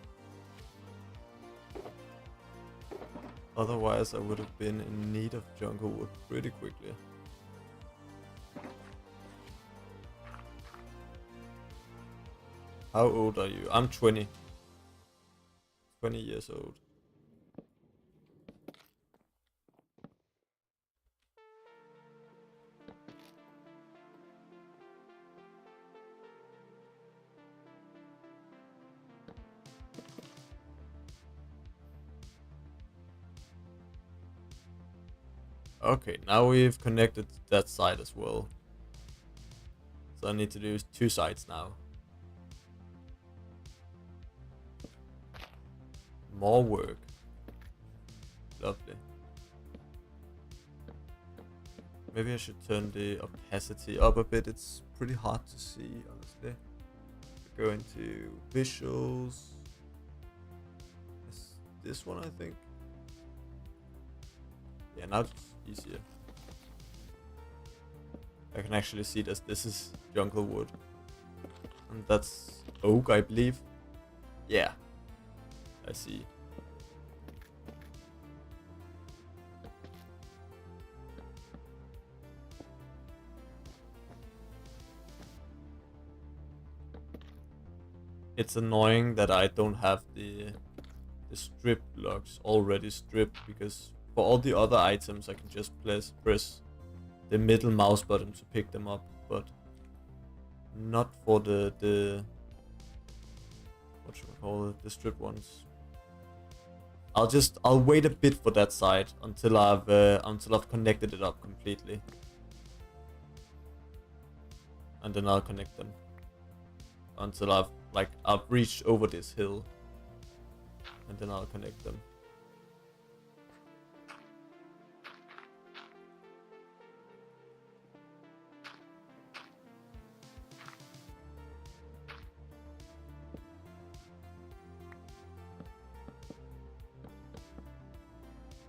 Otherwise, I would have been in need of jungle wood pretty quickly. How old are you? I'm 20. 20 years old. Okay, now we've connected that side as well. So I need to do 2 sides now. More work. Lovely. Maybe I should turn the opacity up a bit. It's pretty hard to see, honestly. Go into visuals. It's this one, I think. Yeah, now it's easier. I can actually see this. This is jungle wood. And that's oak, I believe. Yeah. I see. It's annoying that I don't have the strip blocks already stripped, because for all the other items I can just press the middle mouse button to pick them up, but not for the what should we call it, the strip ones. I'll wait a bit for that side until I've connected it up completely. And then I'll connect them. Until I've reached over this hill. And then I'll connect them.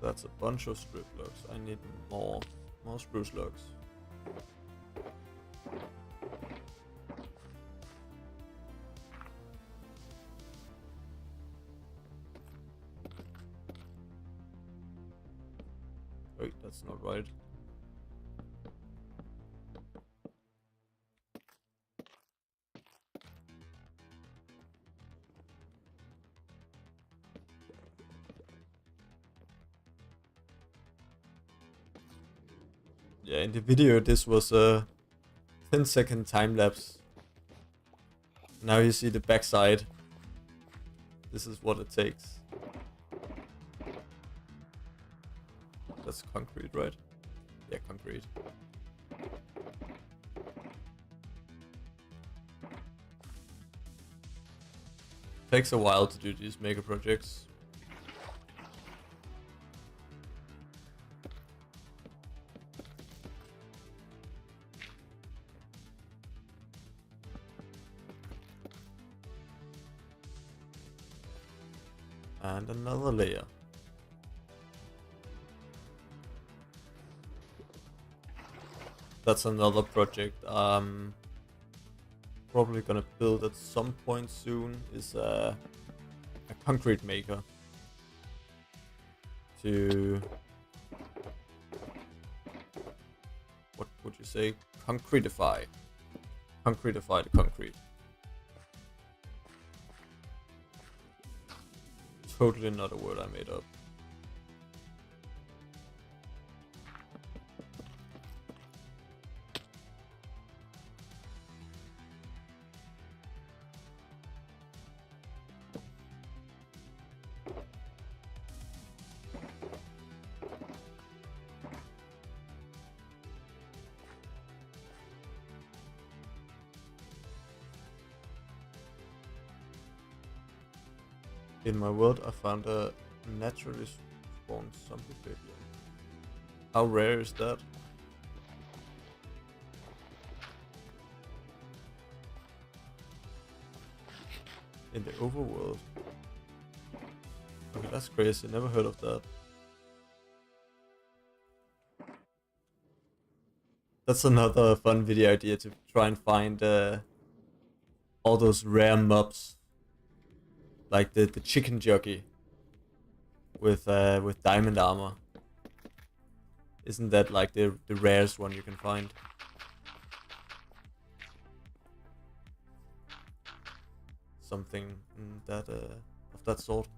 That's a bunch of strip logs. I need more spruce logs. Wait, that's not right. Yeah, in the video this was a 10-second time lapse. Now you see the backside. This is what it takes. That's concrete, right? Yeah, concrete. Takes a while to do these mega projects. And another layer. That's another project probably gonna build at some point soon, is a concrete maker to, what would you say, concretify the concrete. Totally not a word I made up. In my world, I found a naturally spawned zombie baby. How rare is that? In the overworld. Okay, that's crazy. Never heard of that. That's another fun video idea, to try and find all those rare mobs. Like the chicken jockey with diamond armor. Isn't that like the rarest one you can find? Something in that of that sort.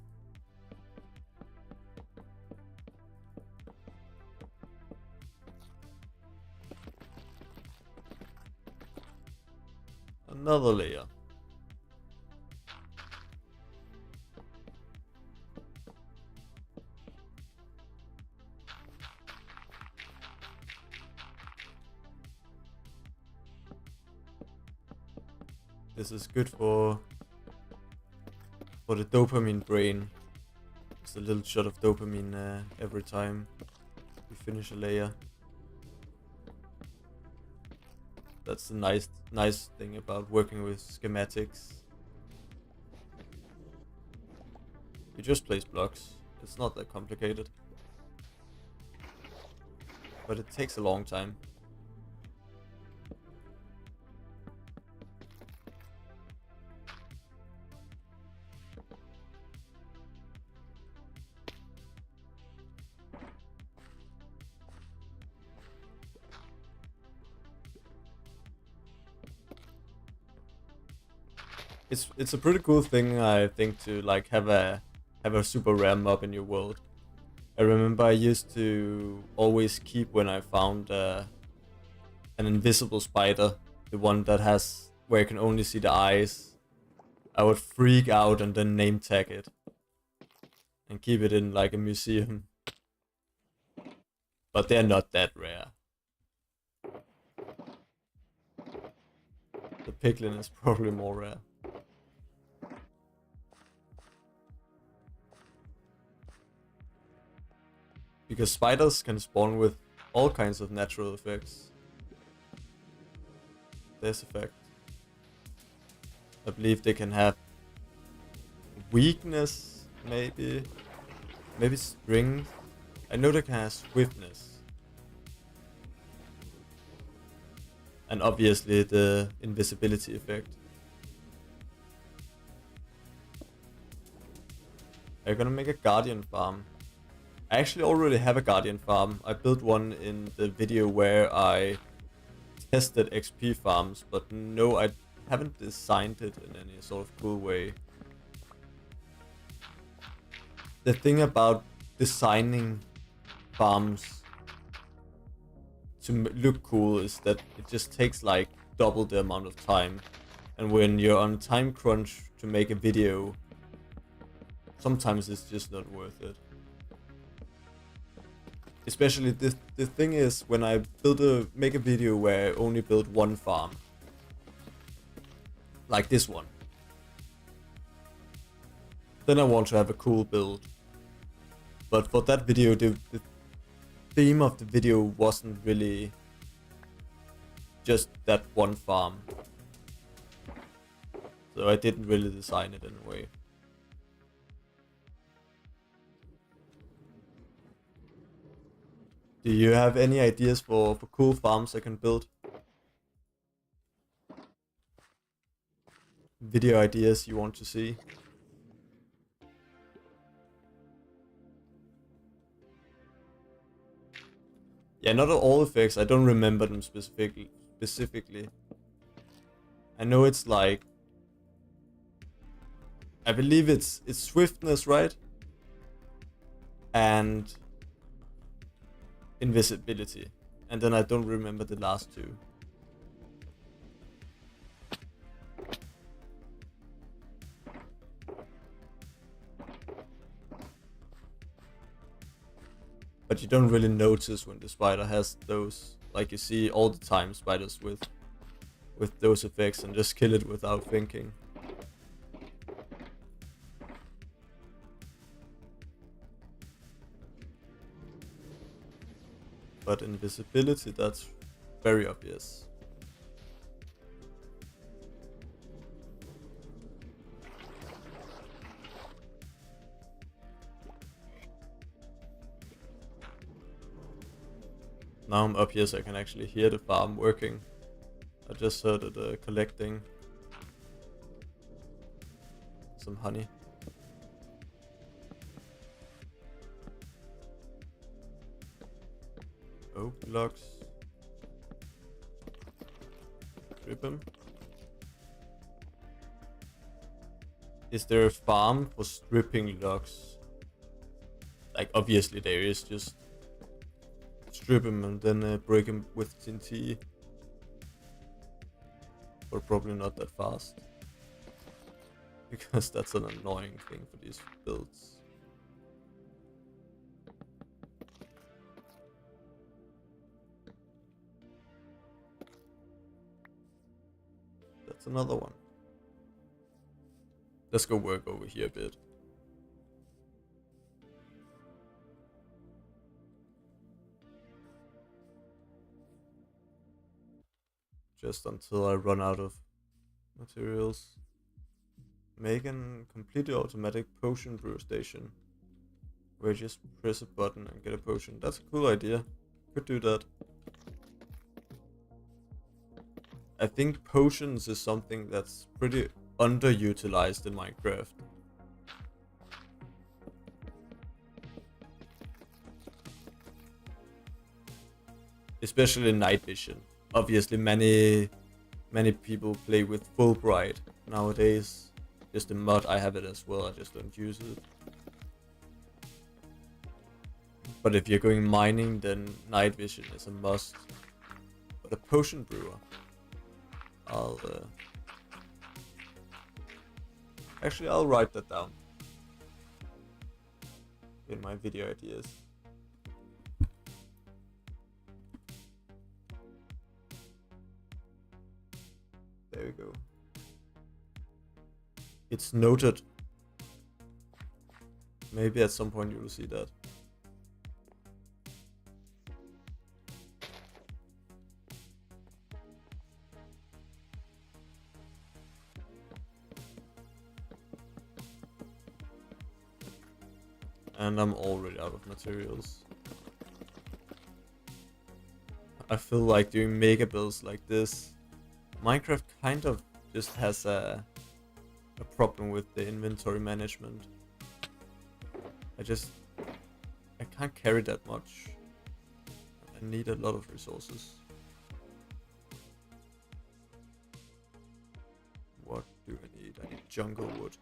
Another layer. This is good for the dopamine brain. It's a little shot of dopamine every time you finish a layer. That's the nice thing about working with schematics. You just place blocks. It's not that complicated. But it takes a long time. It's a pretty cool thing, I think, to like have a super rare mob in your world. I remember I used to always keep, when I found an invisible spider, the one that has where you can only see the eyes, I would freak out and then name tag it. and keep it in like a museum. But they're not that rare. The piglin is probably more rare. Because spiders can spawn with all kinds of natural effects. This effect. I believe they can have weakness, maybe. Maybe strength. I know they can have swiftness. And obviously the invisibility effect. I'm gonna make a guardian farm. I actually already have a guardian farm. I built one in the video where I tested XP farms, but no, I haven't designed it in any sort of cool way. The thing about designing farms to look cool is that it just takes like double the amount of time, and when you're on a time crunch to make a video, sometimes it's just not worth it. Especially the thing is, when I make a video where I only build one farm, like this one, then I want to have a cool build. But for that video, the theme of the video wasn't really just that one farm. So I didn't really design it in a way. Do you have any ideas for cool farms I can build? Video ideas you want to see? Yeah, not all effects. I don't remember them specifically. I know it's like, I believe it's swiftness, right? And invisibility. And then I don't remember the last two. But you don't really notice when the spider has those. Like you see all the time spiders with those effects and just kill it without thinking. But invisibility, that's very obvious. Now I'm up here so I can actually hear the farm working. I just heard it collecting some honey. Oak logs. Strip him. Is there a farm for stripping logs? Like obviously there is, just strip him and then break him with TNT. But probably not that fast. Because that's an annoying thing for these builds. That's another one. Let's go work over here a bit. Just until I run out of materials. Make a completely automatic potion brew station. Where you just press a button and get a potion. That's a cool idea. Could do that. I think potions is something that's pretty underutilized in Minecraft. Especially in night vision. Obviously many people play with Fulbright nowadays. Just a mod, I have it as well, I just don't use it. But if you're going mining, then night vision is a must. But a potion brewer, Actually, I'll write that down. in my video ideas. There we go. It's noted. Maybe at some point you will see that. And I'm already out of materials. I feel like doing mega builds like this. Minecraft kind of just has a problem with the inventory management. I can't carry that much. I need a lot of resources. What do I need? I need jungle wood.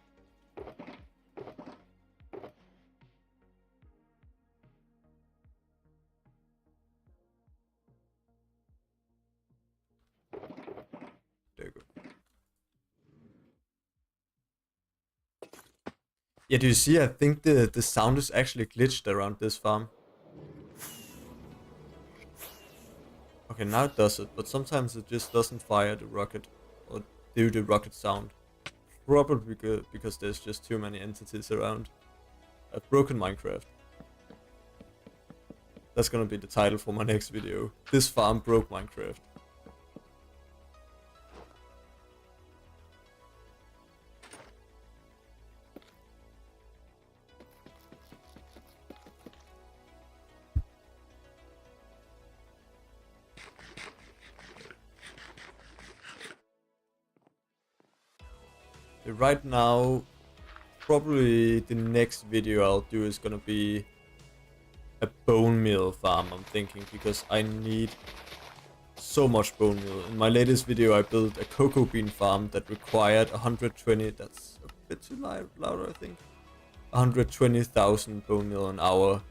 There you go. Yeah, do you see? I think the sound is actually glitched around this farm. Okay, now it does it, but sometimes it just doesn't fire the rocket or do the rocket sound. Probably because there's just too many entities around. I've broken Minecraft. That's gonna be the title for my next video. This farm broke Minecraft. Right now, probably the next video I'll do is gonna be a bone meal farm, I'm thinking, because I need so much bone meal. In my latest video I built a cocoa bean farm that required 120, that's a bit too louder I think, 120,000 bone meal an hour.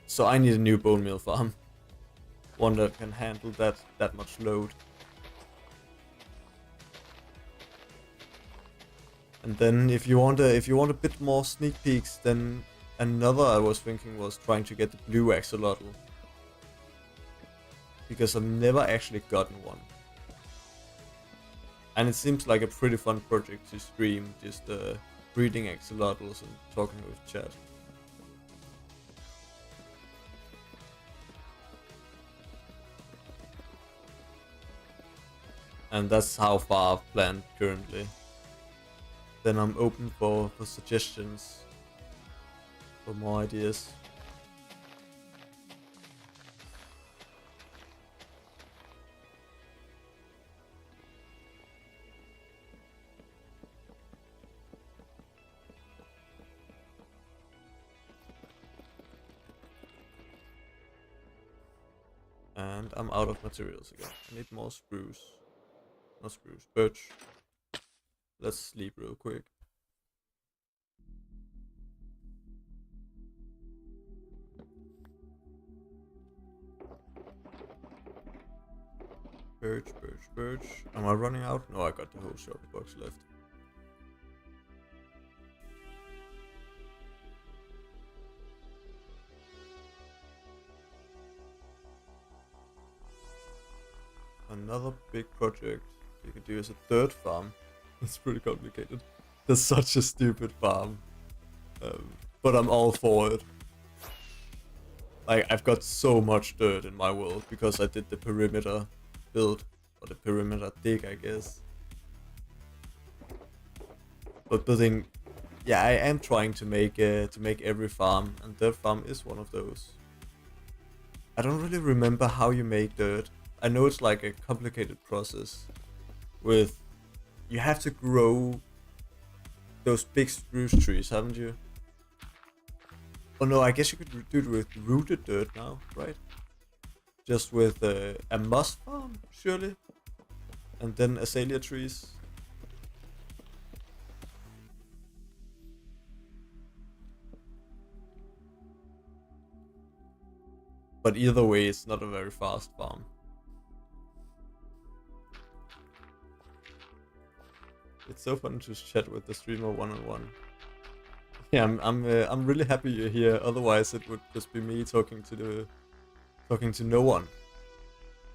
So I need a new bone meal farm. One that can handle that much load. And then if you want a bit more sneak peeks, then another I was thinking was trying to get the blue axolotl. Because I've never actually gotten one. And it seems like a pretty fun project to stream, just breeding axolotls and talking with chat. And that's how far I've planned currently. Then I'm open for suggestions, for more ideas. And I'm out of materials again. I need more spruce. Not spruce, birch. Let's sleep real quick. Birch, birch, birch. Am I running out? No, I got the whole shop box left. Another big project we could do is a dirt farm. It's pretty complicated. That's such a stupid farm. But I'm all for it. Like, I've got so much dirt in my world because I did the perimeter build. Or the perimeter dig, I guess. But building... Yeah, I am trying to make every farm. And dirt farm is one of those. I don't really remember how you make dirt. I know it's like a complicated process. With... You have to grow those big spruce trees, haven't you? Oh no, I guess you could do it with rooted dirt now, right? Just with a moss farm, surely? And then azalea trees. But either way, it's not a very fast farm. It's so fun to chat with the streamer one-on-one. Yeah, I'm really happy you're here. Otherwise, it would just be me talking to no one,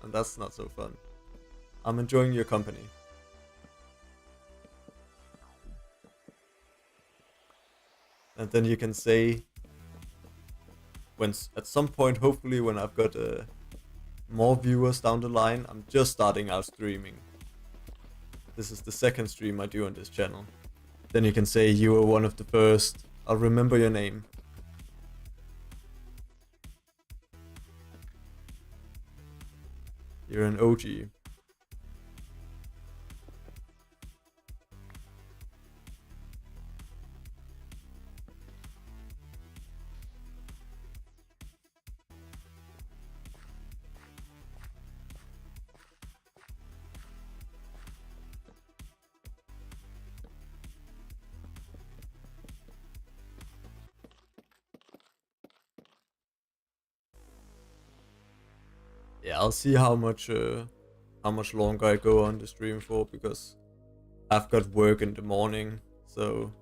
and that's not so fun. I'm enjoying your company. And then you can say, at some point, hopefully, when I've got more viewers down the line, I'm just starting out streaming. This is the second stream I do on this channel. Then you can say you were one of the first. I'll remember your name. You're an OG. Yeah, I'll see how much longer I go on the stream for, because I've got work in the morning, so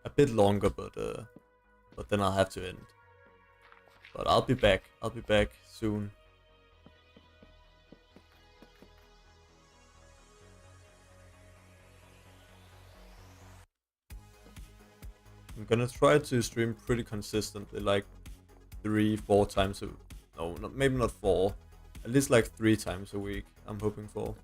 a bit longer, but then I'll have to end. But I'll be back. I'll be back soon. I'm gonna try to stream pretty consistently, like 3-4 times a no, maybe not 4, at least like 3 times a week. I'm hoping for.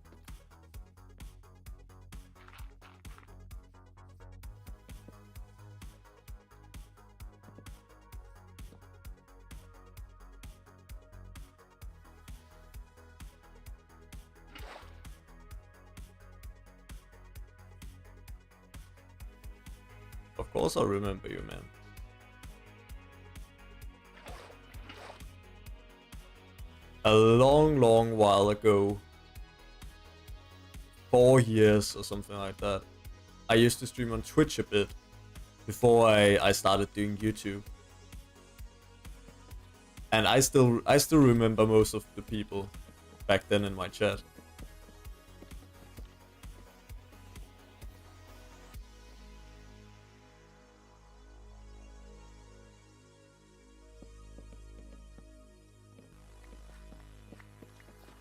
Of course I'll remember you, man. A long while ago, 4 years or something like that, I used to stream on Twitch a bit before I started doing YouTube. And I still remember most of the people back then in my chat.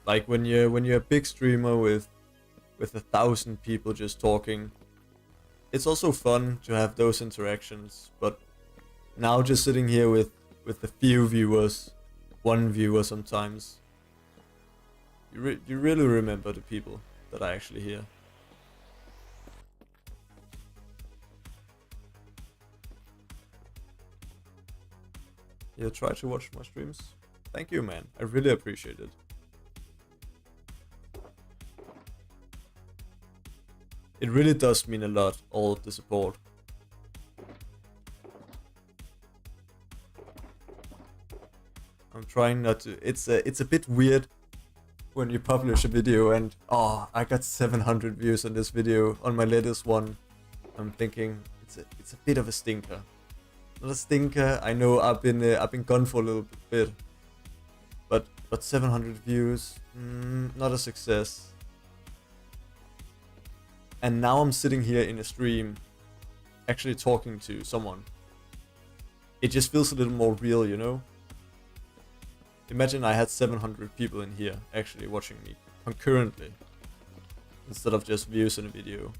Like when you're a big streamer with 1,000 people just talking, it's also fun to have those interactions. But now just sitting here with a few viewers, one viewer sometimes, you really remember the people that are actually here. You try to watch my streams. Thank you, man. I really appreciate it. It really does mean a lot, all of the support. I'm trying not to. It's a bit weird when you publish a video and I got 700 views on this video on my latest one. I'm thinking it's a bit of a stinker. Not a stinker. I know I've been gone for a little bit, but 700 views, not a success. And now I'm sitting here in a stream, actually talking to someone. It just feels a little more real, you know? Imagine I had 700 people in here actually watching me concurrently, instead of just views in a video.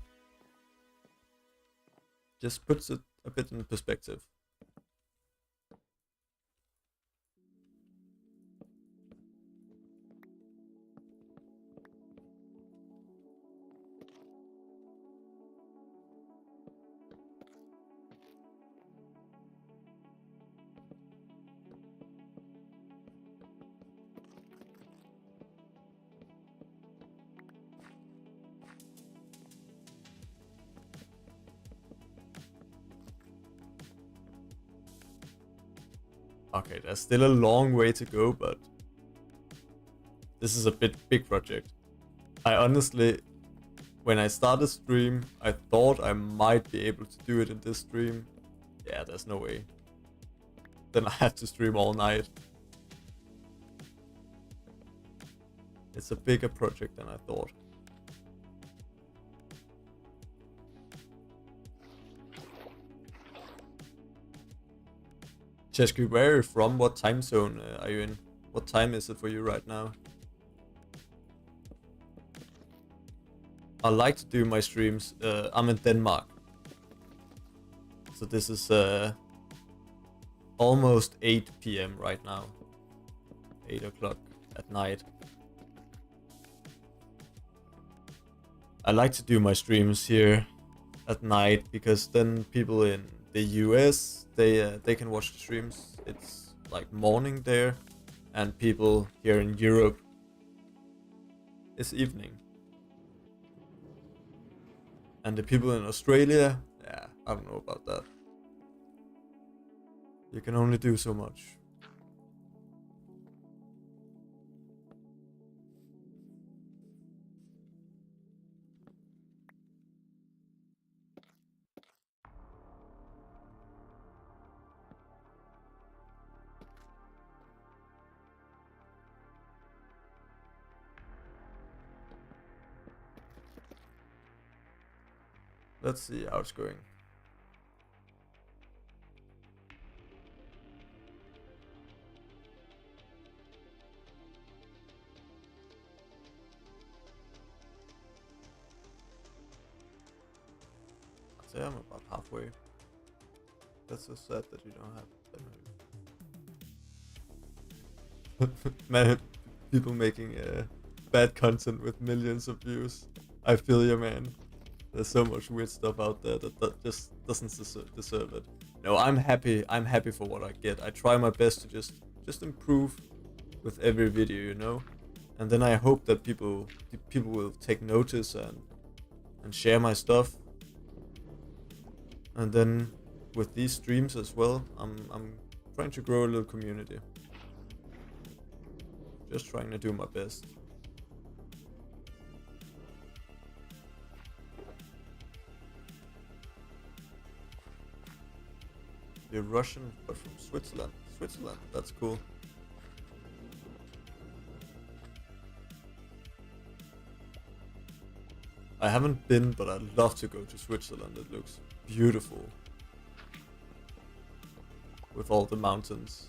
Just puts it a bit in perspective. Okay, there's still a long way to go, but this is a big project. I honestly, when I started stream, I thought I might be able to do it in this stream. Yeah, there's no way. Then I have to stream all night. It's a bigger project than I thought. Chesky, where are you from? What time zone are you in? What time is it for you right now? I like to do my streams. I'm in Denmark. So this is almost 8 p.m. right now. 8 o'clock at night. I like to do my streams here at night because then people in the US they can watch the streams. It's like morning there, and people here in Europe it's evening. And the people in Australia, yeah, I don't know about that. You can only do so much. Let's see how it's going. I'd say I'm about halfway. That's so sad that you don't have that many. Man, people making bad content with millions of views. I feel you, man. There's so much weird stuff out there that just doesn't deserve it. No, I'm happy. I'm happy for what I get. I try my best to just improve with every video, you know. And then I hope that people will take notice and share my stuff. And then with these streams as well, I'm trying to grow a little community. Just trying to do my best. You're Russian, but from Switzerland. Switzerland, that's cool. I haven't been, but I'd love to go to Switzerland. It looks beautiful. With all the mountains.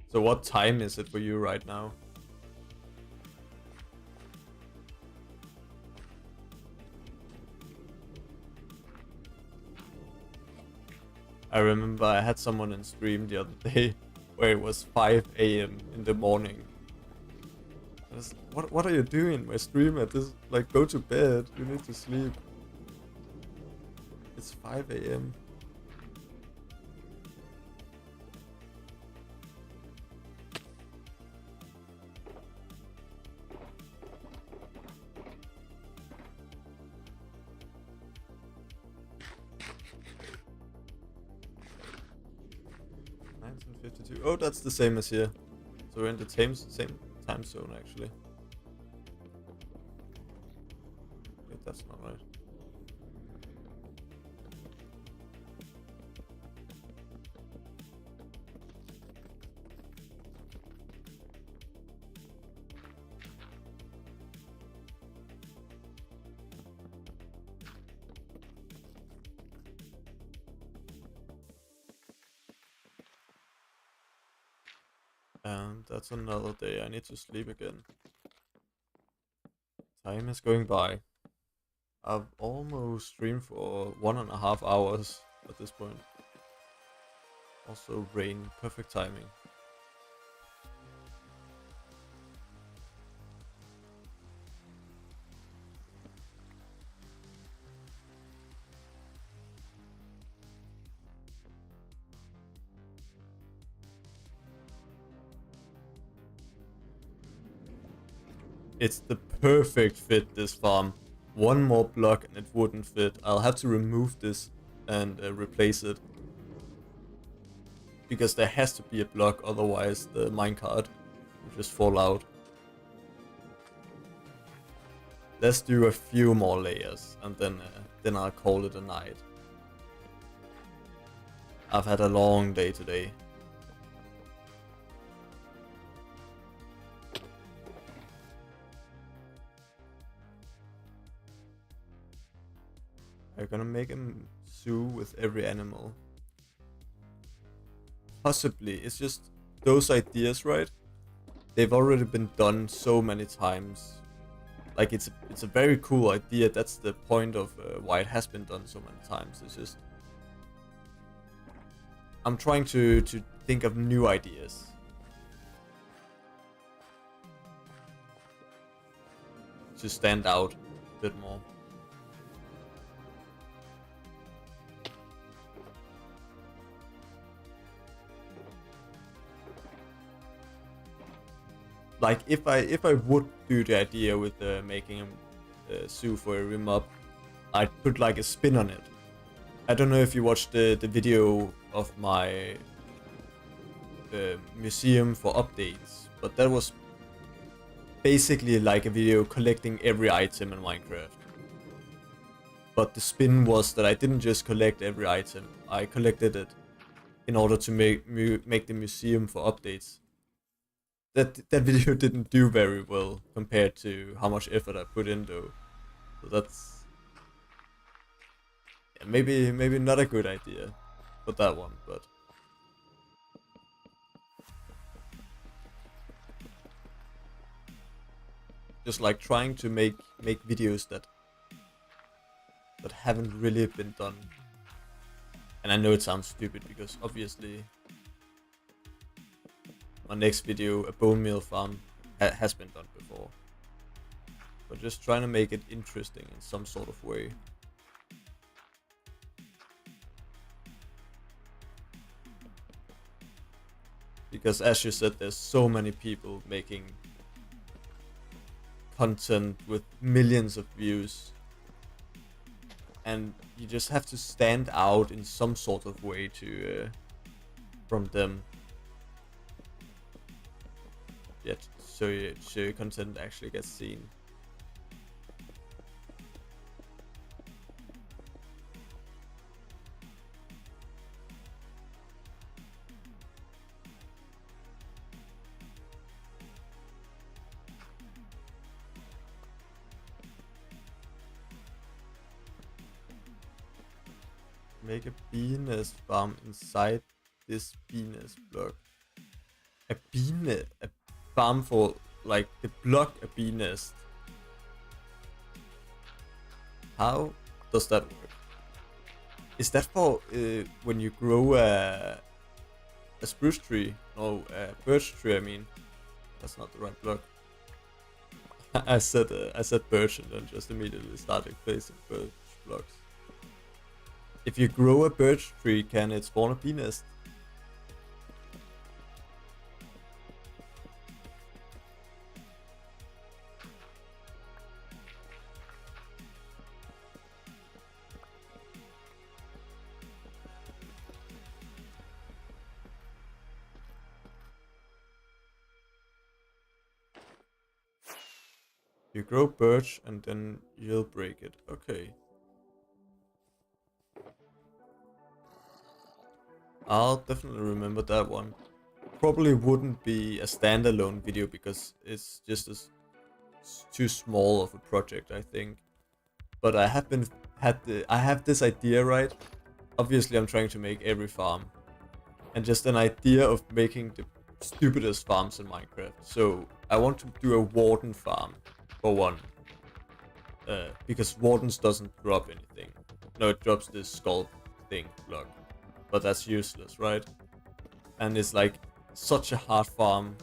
So what time is it for you right now? I remember I had someone in stream the other day where it was 5 a.m. in the morning. What are you doing? My stream at this, like, go to bed. You need to sleep. It's 5 a.m. Oh, that's the same as here. So we're in the same time zone, actually. Wait, that's not right. And that's another day. I need to sleep again. Time is going by. I've almost streamed for 1.5 hours at this point. Also rain, perfect timing. It's the perfect fit, this farm. One more block and it wouldn't fit. I'll have to remove this and replace it. Because there has to be a block, otherwise the minecart will just fall out. Let's do a few more layers, and then I'll call it a night. I've had a long day today. I'm gonna make a zoo with every animal. Possibly. It's just those ideas, right? They've already been done so many times. Like, it's a very cool idea. That's the point of why it has been done so many times. It's just I'm trying to think of new ideas. To stand out a bit more. Like, if I would do the idea with making a zoo for every mob, I'd put like a spin on it. I don't know if you watched the video of my museum for updates, but that was basically like a video collecting every item in Minecraft. But the spin was that I didn't just collect every item, I collected it in order to make the museum for updates. That video didn't do very well compared to how much effort I put in though. So that's maybe not a good idea for that one, but just like trying to make videos that haven't really been done. And I know it sounds stupid because obviously my next video, a bone meal farm, has been done before. But just trying to make it interesting in some sort of way. Because as you said, there's so many people making content with millions of views. And you just have to stand out in some sort of way to from them. Yet, so your content actually gets seen. Make a bee nest farm inside this bee nest block. A bee nest? A farm for, like, the block a bee nest. How does that work? Is that for when you grow a spruce tree? No, a birch tree, I mean. That's not the right block. I said birch and then just immediately started placing birch blocks. If you grow a birch tree, can it spawn a bee nest? You grow birch and then you'll break it. Okay. I'll definitely remember that one. Probably wouldn't be a standalone video because it's just too small of a project, I think. But I have I have this idea, right? Obviously, I'm trying to make every farm, and just an idea of making the stupidest farms in Minecraft. So I want to do a warden farm for one, because wardens doesn't drop anything. No, it drops this skull thing block. But that's useless, right? And it's like such a hard farm.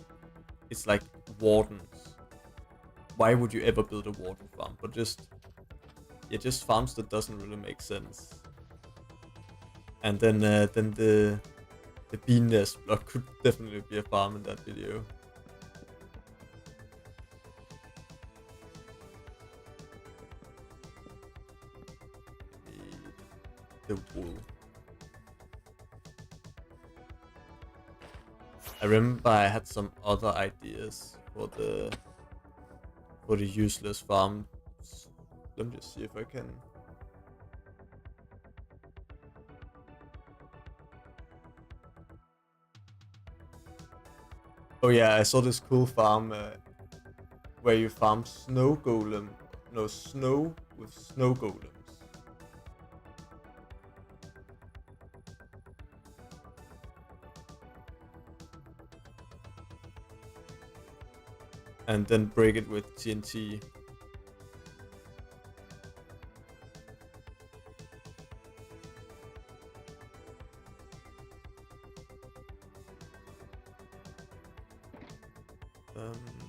It's like wardens. Why would you ever build a warden farm? But just farms that doesn't really make sense. And then the bee nest block could definitely be a farm in that video. The wool. I remember I had some other ideas for the useless farms Let me just see if I can. Oh yeah, I saw this cool farm where you farm snow golem. No, snow with snow golems. And then break it with TNT.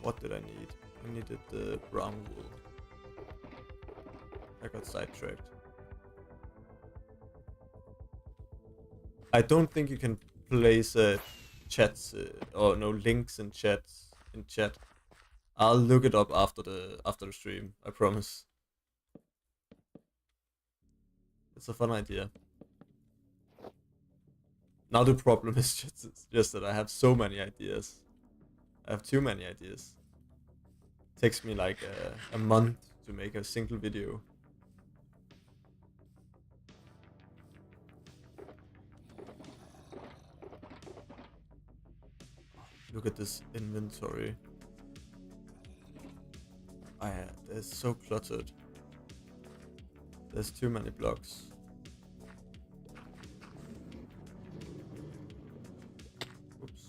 What did I need? I needed the brown wool. I got sidetracked. I don't think you can place chats or no links in chats in chat. I'll look it up after the stream. I promise. It's a fun idea. Now the problem is just that I have so many ideas. I have too many ideas. It takes me like a month to make a single video. Look at this inventory. It's so cluttered. There's too many blocks. Oops.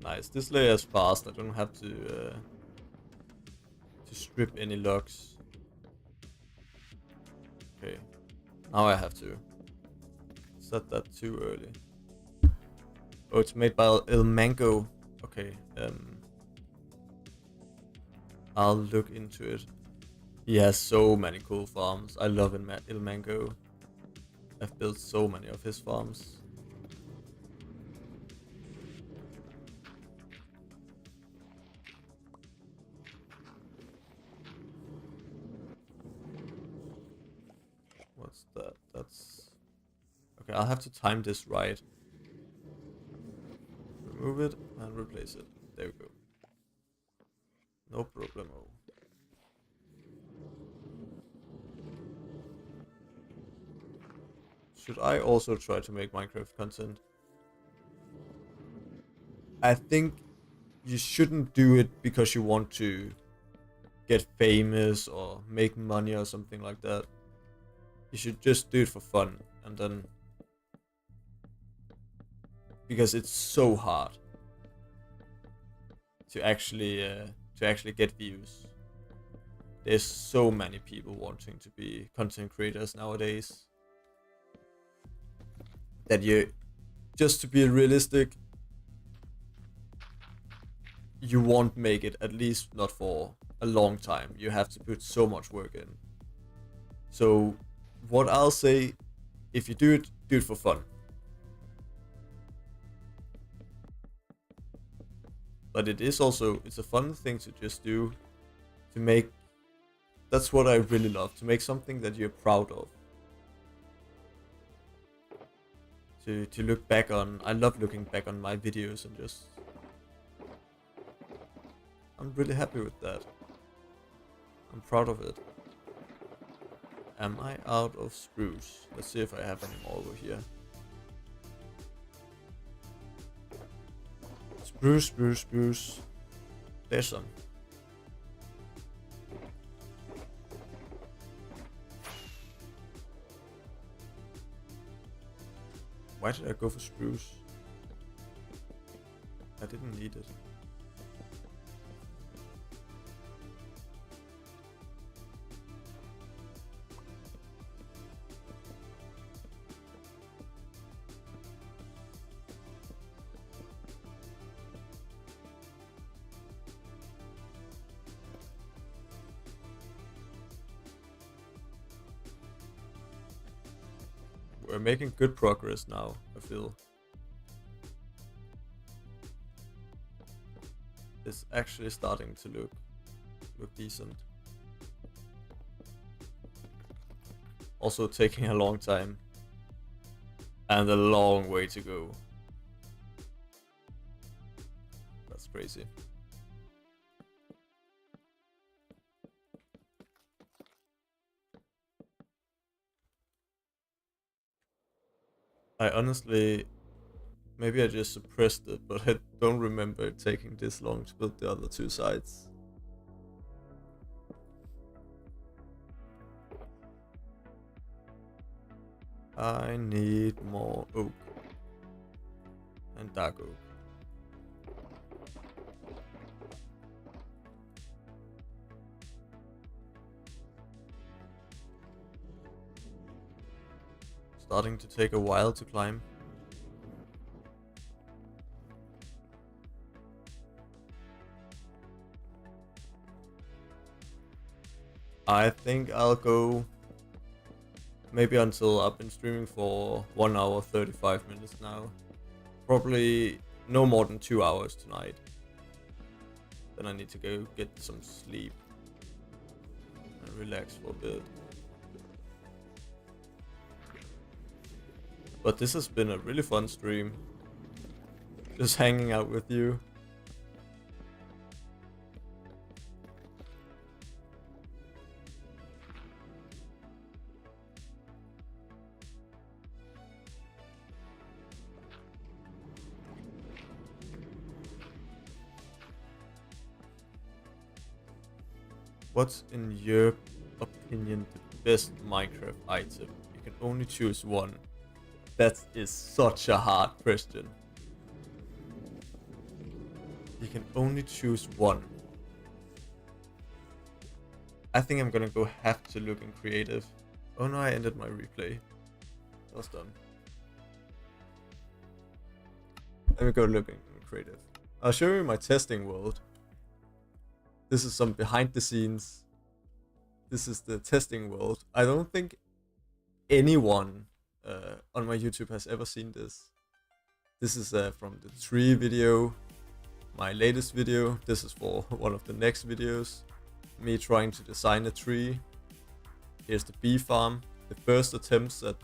Nice. This layer is fast. I don't have to strip any logs. Okay. Now I have to set that too early. Oh, it's made by Ilmango. Okay. I'll look into it. He has so many cool farms. I love Ilmango. I've built so many of his farms. What's that? That's... Okay, I'll have to time this right. Remove it and replace it. There we go. No problemo. Should I also try to make Minecraft content? I think you shouldn't do it because you want to get famous or make money or something like that. You should just do it for fun, and then because it's so hard to actually get views. There's so many people wanting to be content creators nowadays that just to be realistic, you won't make it, at least not for a long time. You have to put so much work in. So what I'll say, if you do it for fun. But it's a fun thing to just do, to make, that's what I really love, to make something that you're proud of. To look back on, I love looking back on my videos and just, I'm really happy with that. I'm proud of it. Am I out of spruce? Let's see if I have any more over here. Spruce, spruce, spruce. There's some. Why did I go for spruce? I didn't need it. We're making good progress now, I feel. is actually starting to look decent. Also taking a long time and a long way to go. That's crazy. I honestly, maybe I just suppressed it, but I don't remember it taking this long to build the other two sides. I need more oak and dark oak. Starting to take a while to climb. I think I'll go maybe until I've been streaming for 1 hour 35 minutes now. Probably no more than 2 hours tonight. Then I need to go get some sleep and relax for a bit. But this has been a really fun stream. Just hanging out with you. What's in your opinion the best Minecraft item? You can only choose one. That is such a hard question. You can only choose one. I think I'm gonna have to look in creative. Oh no, I ended my replay. That was done. Let me go look in creative. I'll show you my testing world. This is some behind the scenes. This is the testing world. I don't think anyone on my YouTube has ever seen this. This is from the tree video, my latest video. This is for one of the next videos. Me trying to design a tree. Here's the bee farm. The first attempts at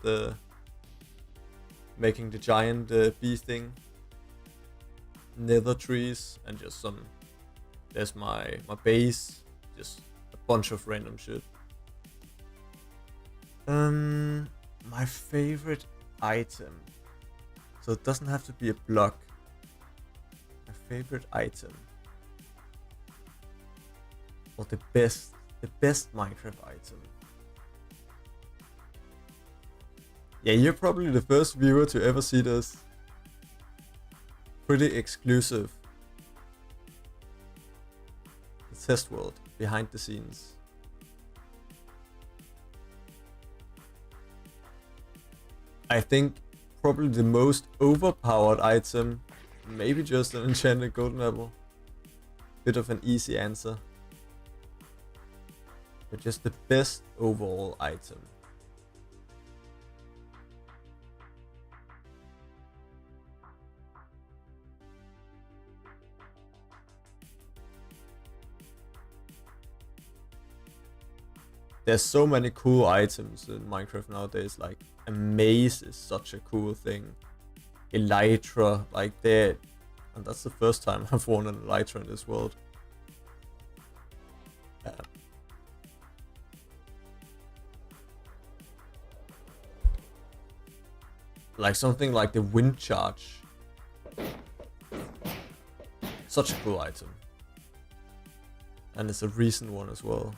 making the giant bee thing. Nether trees and just some. There's my base. Just a bunch of random shit. My favorite item. So it doesn't have to be a block. My favorite item. Or the best Minecraft item. Yeah, you're probably the first viewer to ever see this. Pretty exclusive. The test world, behind the scenes. I think probably the most overpowered item, maybe just an enchanted golden apple. Bit of an easy answer. But just the best overall item. There's so many cool items in Minecraft nowadays, like a maze is such a cool thing. Elytra, like that. And that's the first time I've worn an elytra in this world. Like something like the wind charge. Such a cool item. And it's a recent one as well.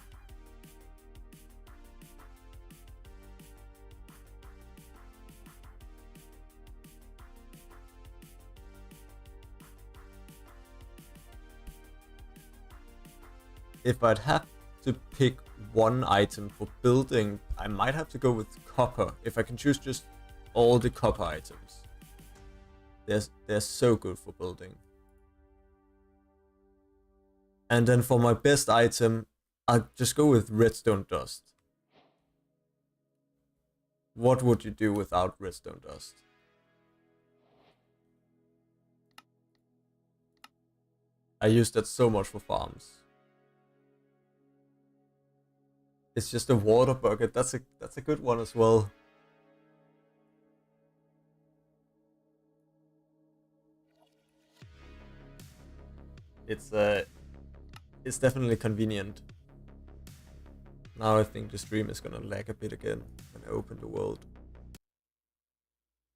If I'd have to pick one item for building, I might have to go with copper. If I can choose just all the copper items. They're so good for building. And then for my best item, I'll just go with redstone dust. What would you do without redstone dust? I use that so much for farms. It's just a water bucket. That's a good one as well. It's definitely convenient. Now I think the stream is gonna lag a bit again when I open the world.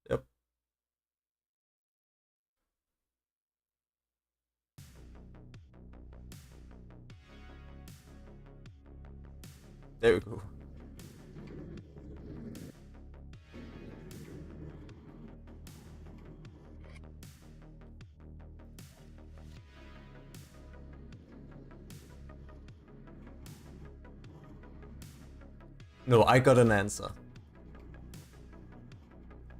Yep. There we go. No, I got an answer.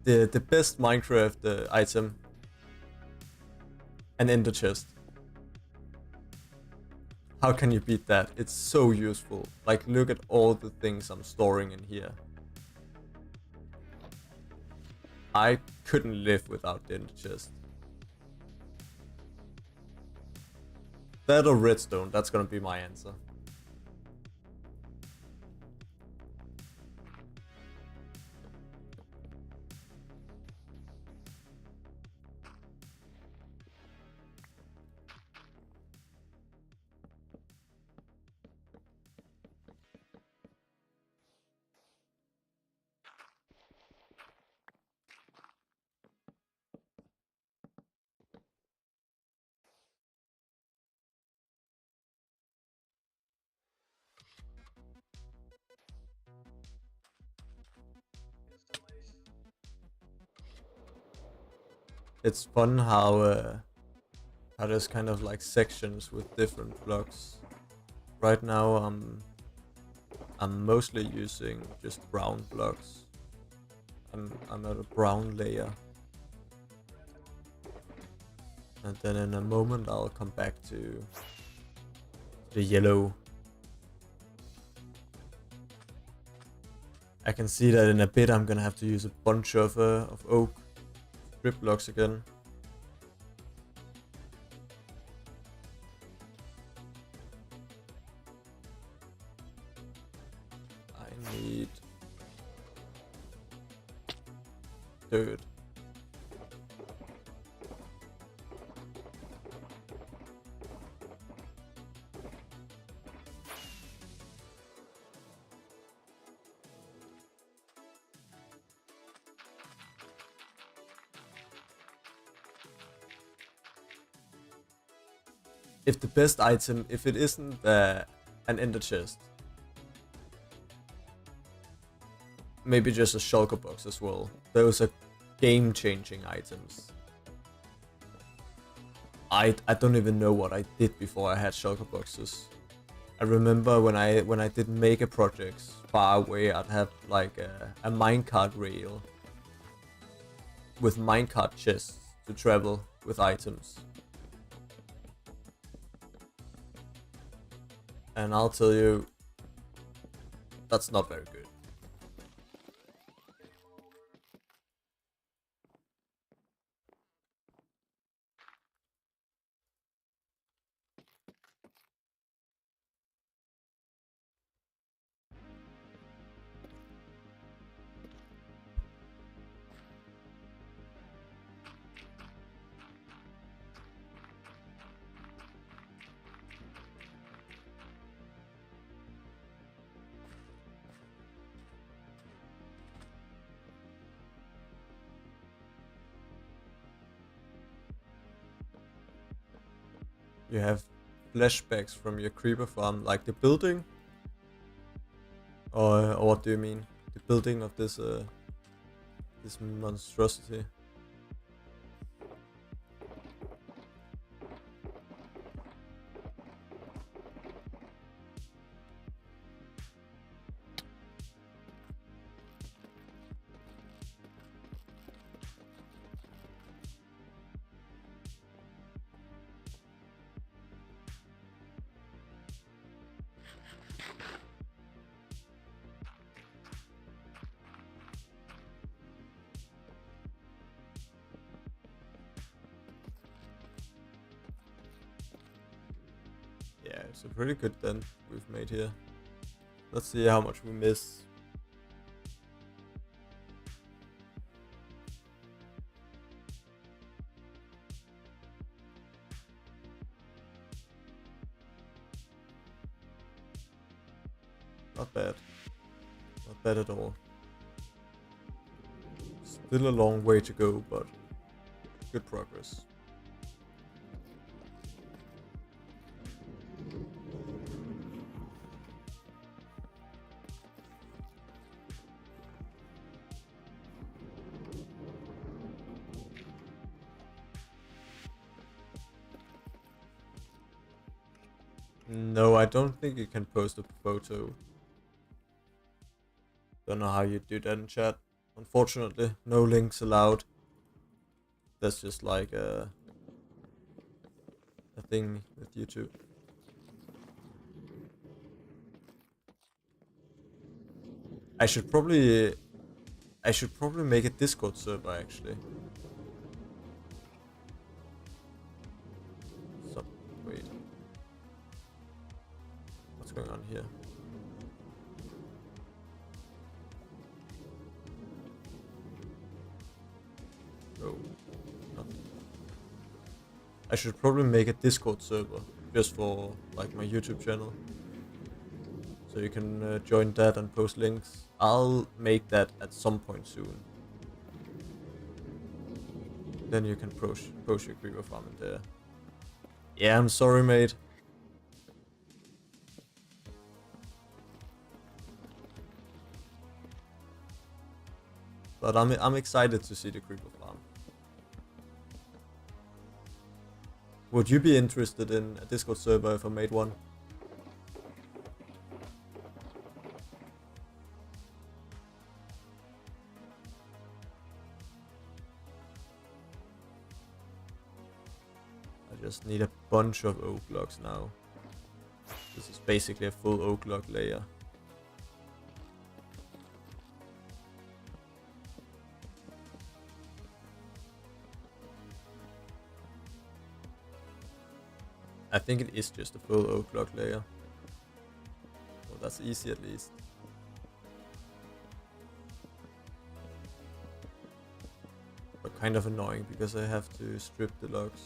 The best Minecraft item, an ender chest. How can you beat that? It's so useful. Like, look at all the things I'm storing in here. I couldn't live without the ender chest. That or redstone, that's gonna be my answer. It's fun how there's kind of like sections with different blocks. Right now I'm mostly using just brown blocks. I'm at a brown layer. And then in a moment I'll come back to the yellow. I can see that in a bit I'm gonna have to use a bunch of oak strip blocks again. I need dirt. If the best item, if it isn't an ender chest, maybe just a shulker box as well. Those are game-changing items. I don't even know what I did before I had shulker boxes. I remember when I did mega projects far away, I'd have like a minecart rail with minecart chests to travel with items. And I'll tell you, that's not very good. You have flashbacks from your creeper farm, like the building? Or what do you mean? The building of this this monstrosity? it's a pretty good dent we've made here. Let's see how much we miss. Not bad. Not bad at all. Still a long way to go, but good progress. No, I don't think you can post a photo. Don't know how you do that in chat. Unfortunately, no links allowed. That's just like a thing with YouTube. I should probably make a Discord server actually. So, wait. What's going on here? No, nothing. I should probably make a Discord server just for like my YouTube channel. So you can join that and post links. I'll make that at some point soon. Then you can post your creeper farm in there. Yeah, I'm sorry, mate. But I'm excited to see the creeper farm. Would you be interested in a Discord server if I made one? I just need a bunch of oak logs now. This is basically a full oak log layer. I think it is just a full oak log layer. Well, that's easy at least. But kind of annoying because I have to strip the logs.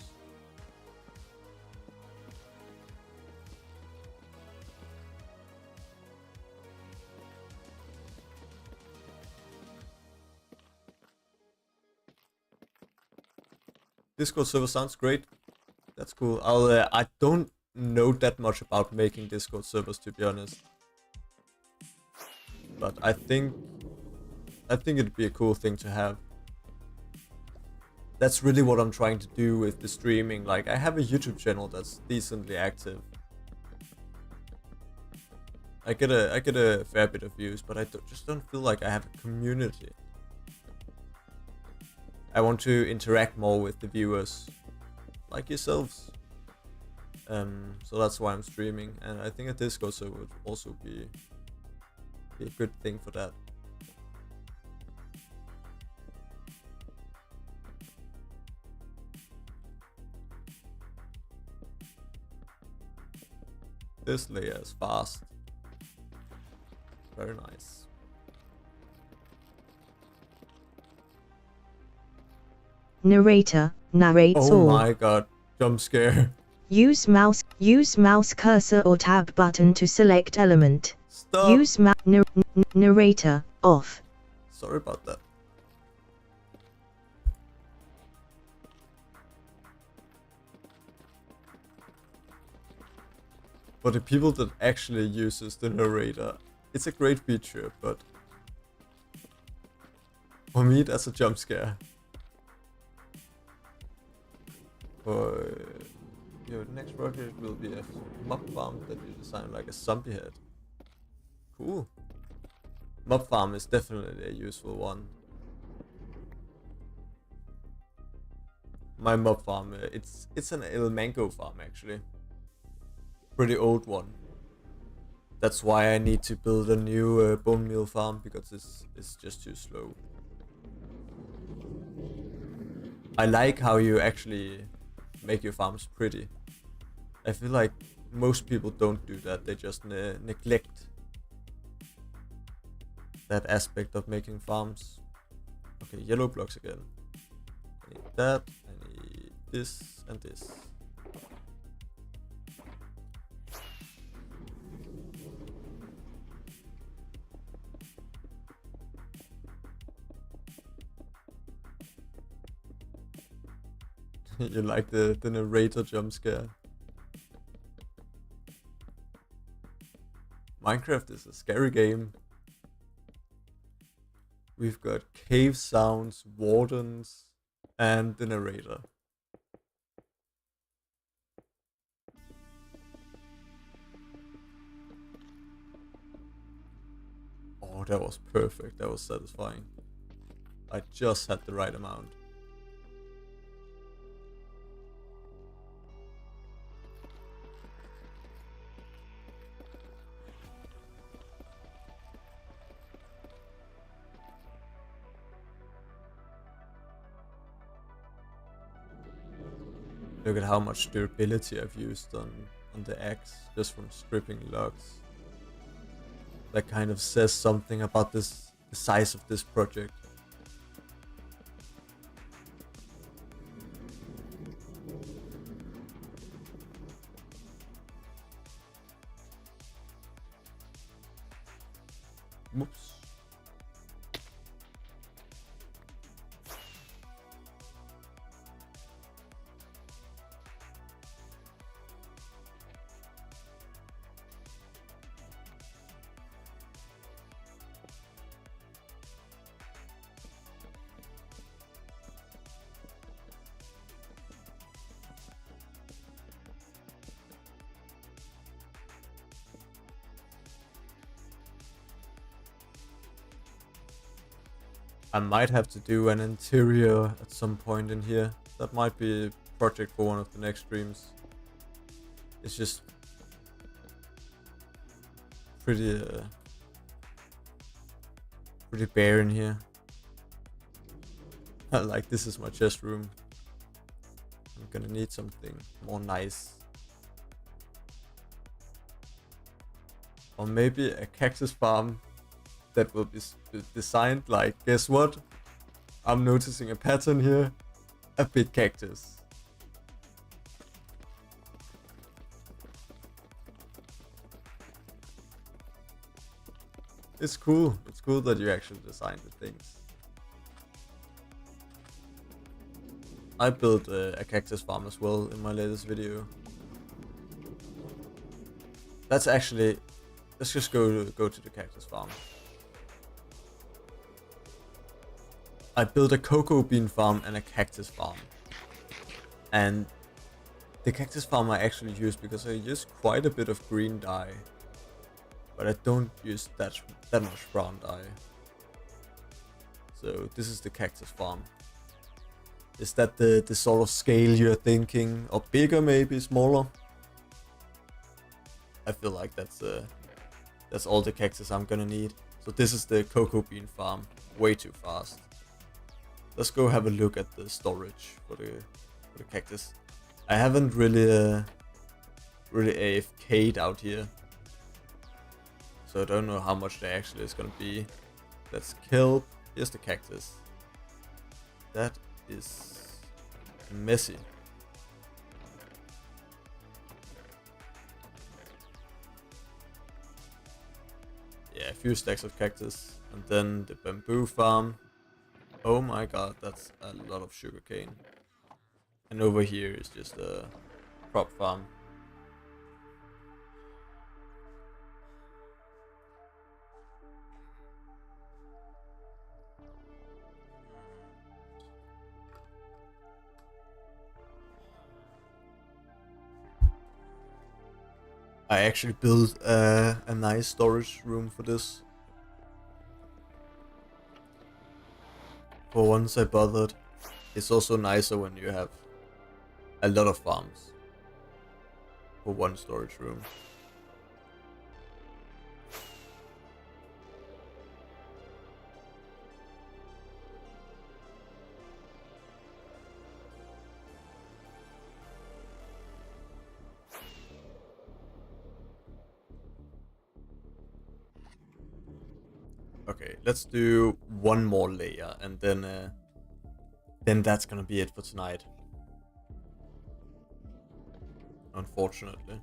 Discord server sounds great. That's cool. I don't know that much about making Discord servers, to be honest. But I think it'd be a cool thing to have. That's really what I'm trying to do with the streaming. Like, I have a YouTube channel that's decently active. I get a fair bit of views, but I just don't feel like I have a community. I want to interact more with the viewers, like yourselves. So that's why I'm streaming, and I think a Discord server would also be a good thing for that. This layer is fast. Very nice. Narrator narrates Oh all. my god, jump scare. Use mouse cursor or tab button to select element. Stop. Use narrator off. Sorry about that. For the people that actually uses the narrator, it's a great feature, but for me that's a jump scare. For your next project will be a mob farm that you design like a zombie head. Cool. Mob farm is definitely a useful one. My mob farm, it's an El Mango farm actually. Pretty old one. That's why I need to build a new bone meal farm, because it's just too slow. I like how you actually make your farms pretty. I feel like most people don't do that. They just neglect that aspect of making farms. Okay, yellow blocks again. I need that. I need this and this. You like the narrator jump scare. Minecraft is a scary game. We've got cave sounds, wardens, and the narrator. Oh, that was perfect. That was satisfying. I just had the right amount. Look at how much durability I've used on the axe just from stripping logs. That kind of says something about the size of this project. Whoops. I might have to do an interior at some point in here. That might be a project for one of the next streams. It's just pretty pretty bare in here. Like, this is my chest room. I'm gonna need something more nice. Or maybe a cactus farm that will be designed like, guess what? I'm noticing a pattern here. A big cactus. It's cool. It's cool that you actually design the things. I built a cactus farm as well in my latest video. That's actually... Let's just go to the cactus farm. I built a cocoa bean farm and a cactus farm. And the cactus farm I actually use because I use quite a bit of green dye. But I don't use that much brown dye. So this is the cactus farm. Is that the sort of scale you're thinking? Or bigger, maybe smaller? I feel like that's all the cactus I'm gonna need. So this is the cocoa bean farm. Way too fast. Let's go have a look at the storage for the cactus. I haven't really AFK'd out here, so I don't know how much there actually is gonna be. Let's kill. Here's the cactus. That is messy. Yeah, a few stacks of cactus, and then the bamboo farm. Oh my god, that's a lot of sugarcane. And over here is just a crop farm. I actually built a nice storage room for this. For once I bothered. It's also nicer when you have a lot of farms for one storage room. Okay, let's do one more layer, and then that's gonna be it for tonight. Unfortunately.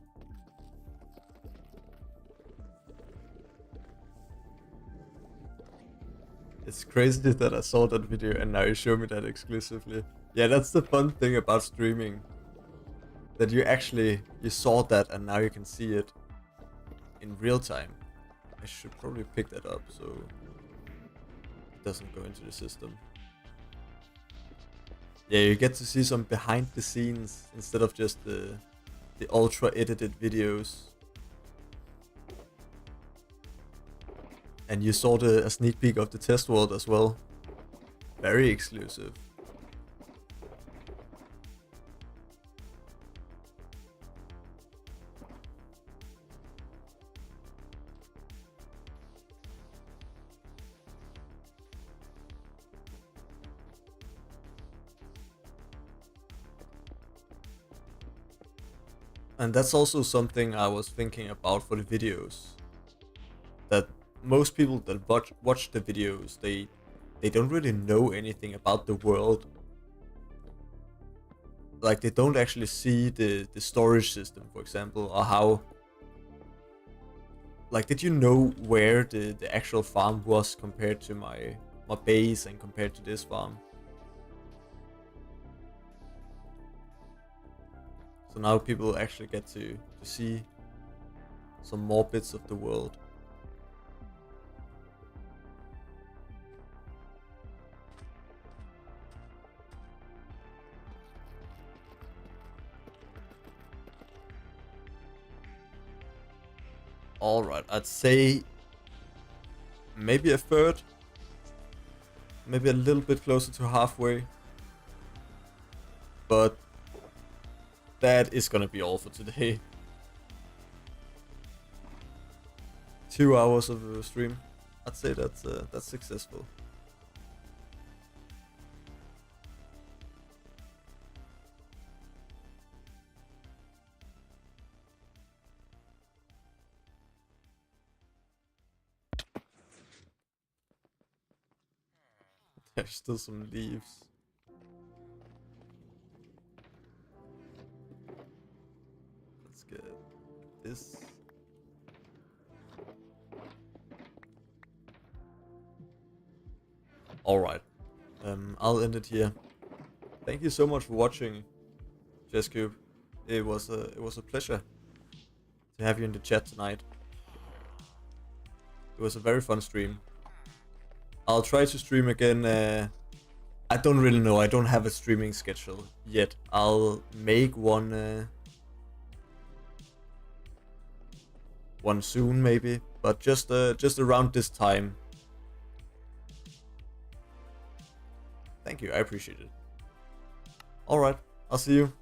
It's crazy that I saw that video and now you show me that exclusively. Yeah, that's the fun thing about streaming. That you saw that and now you can see it in real time. I should probably pick that up so it doesn't go into the system. Yeah, you get to see some behind the scenes instead of just the ultra edited videos. And you saw a sneak peek of the test world as well. Very exclusive. And that's also something I was thinking about for the videos. That most people that watch the videos, they don't really know anything about the world. Like they don't actually see the storage system, for example, or how. Like, did you know where the actual farm was compared to my base and compared to this farm? So now people actually get to see some more bits of the world. Alright, I'd say maybe a third. Maybe a little bit closer to halfway. But that is gonna be all for today. 2 hours of a stream. I'd say that's successful. There's still some leaves. Let's get this. Alright. I'll end it here. Thank you so much for watching, JessCube. It was a pleasure to have you in the chat tonight. It was a very fun stream. I'll try to stream again. I don't really know. I don't have a streaming schedule yet. I'll make one soon maybe, but just around this time. Thank you. I appreciate it. All right. I'll see you.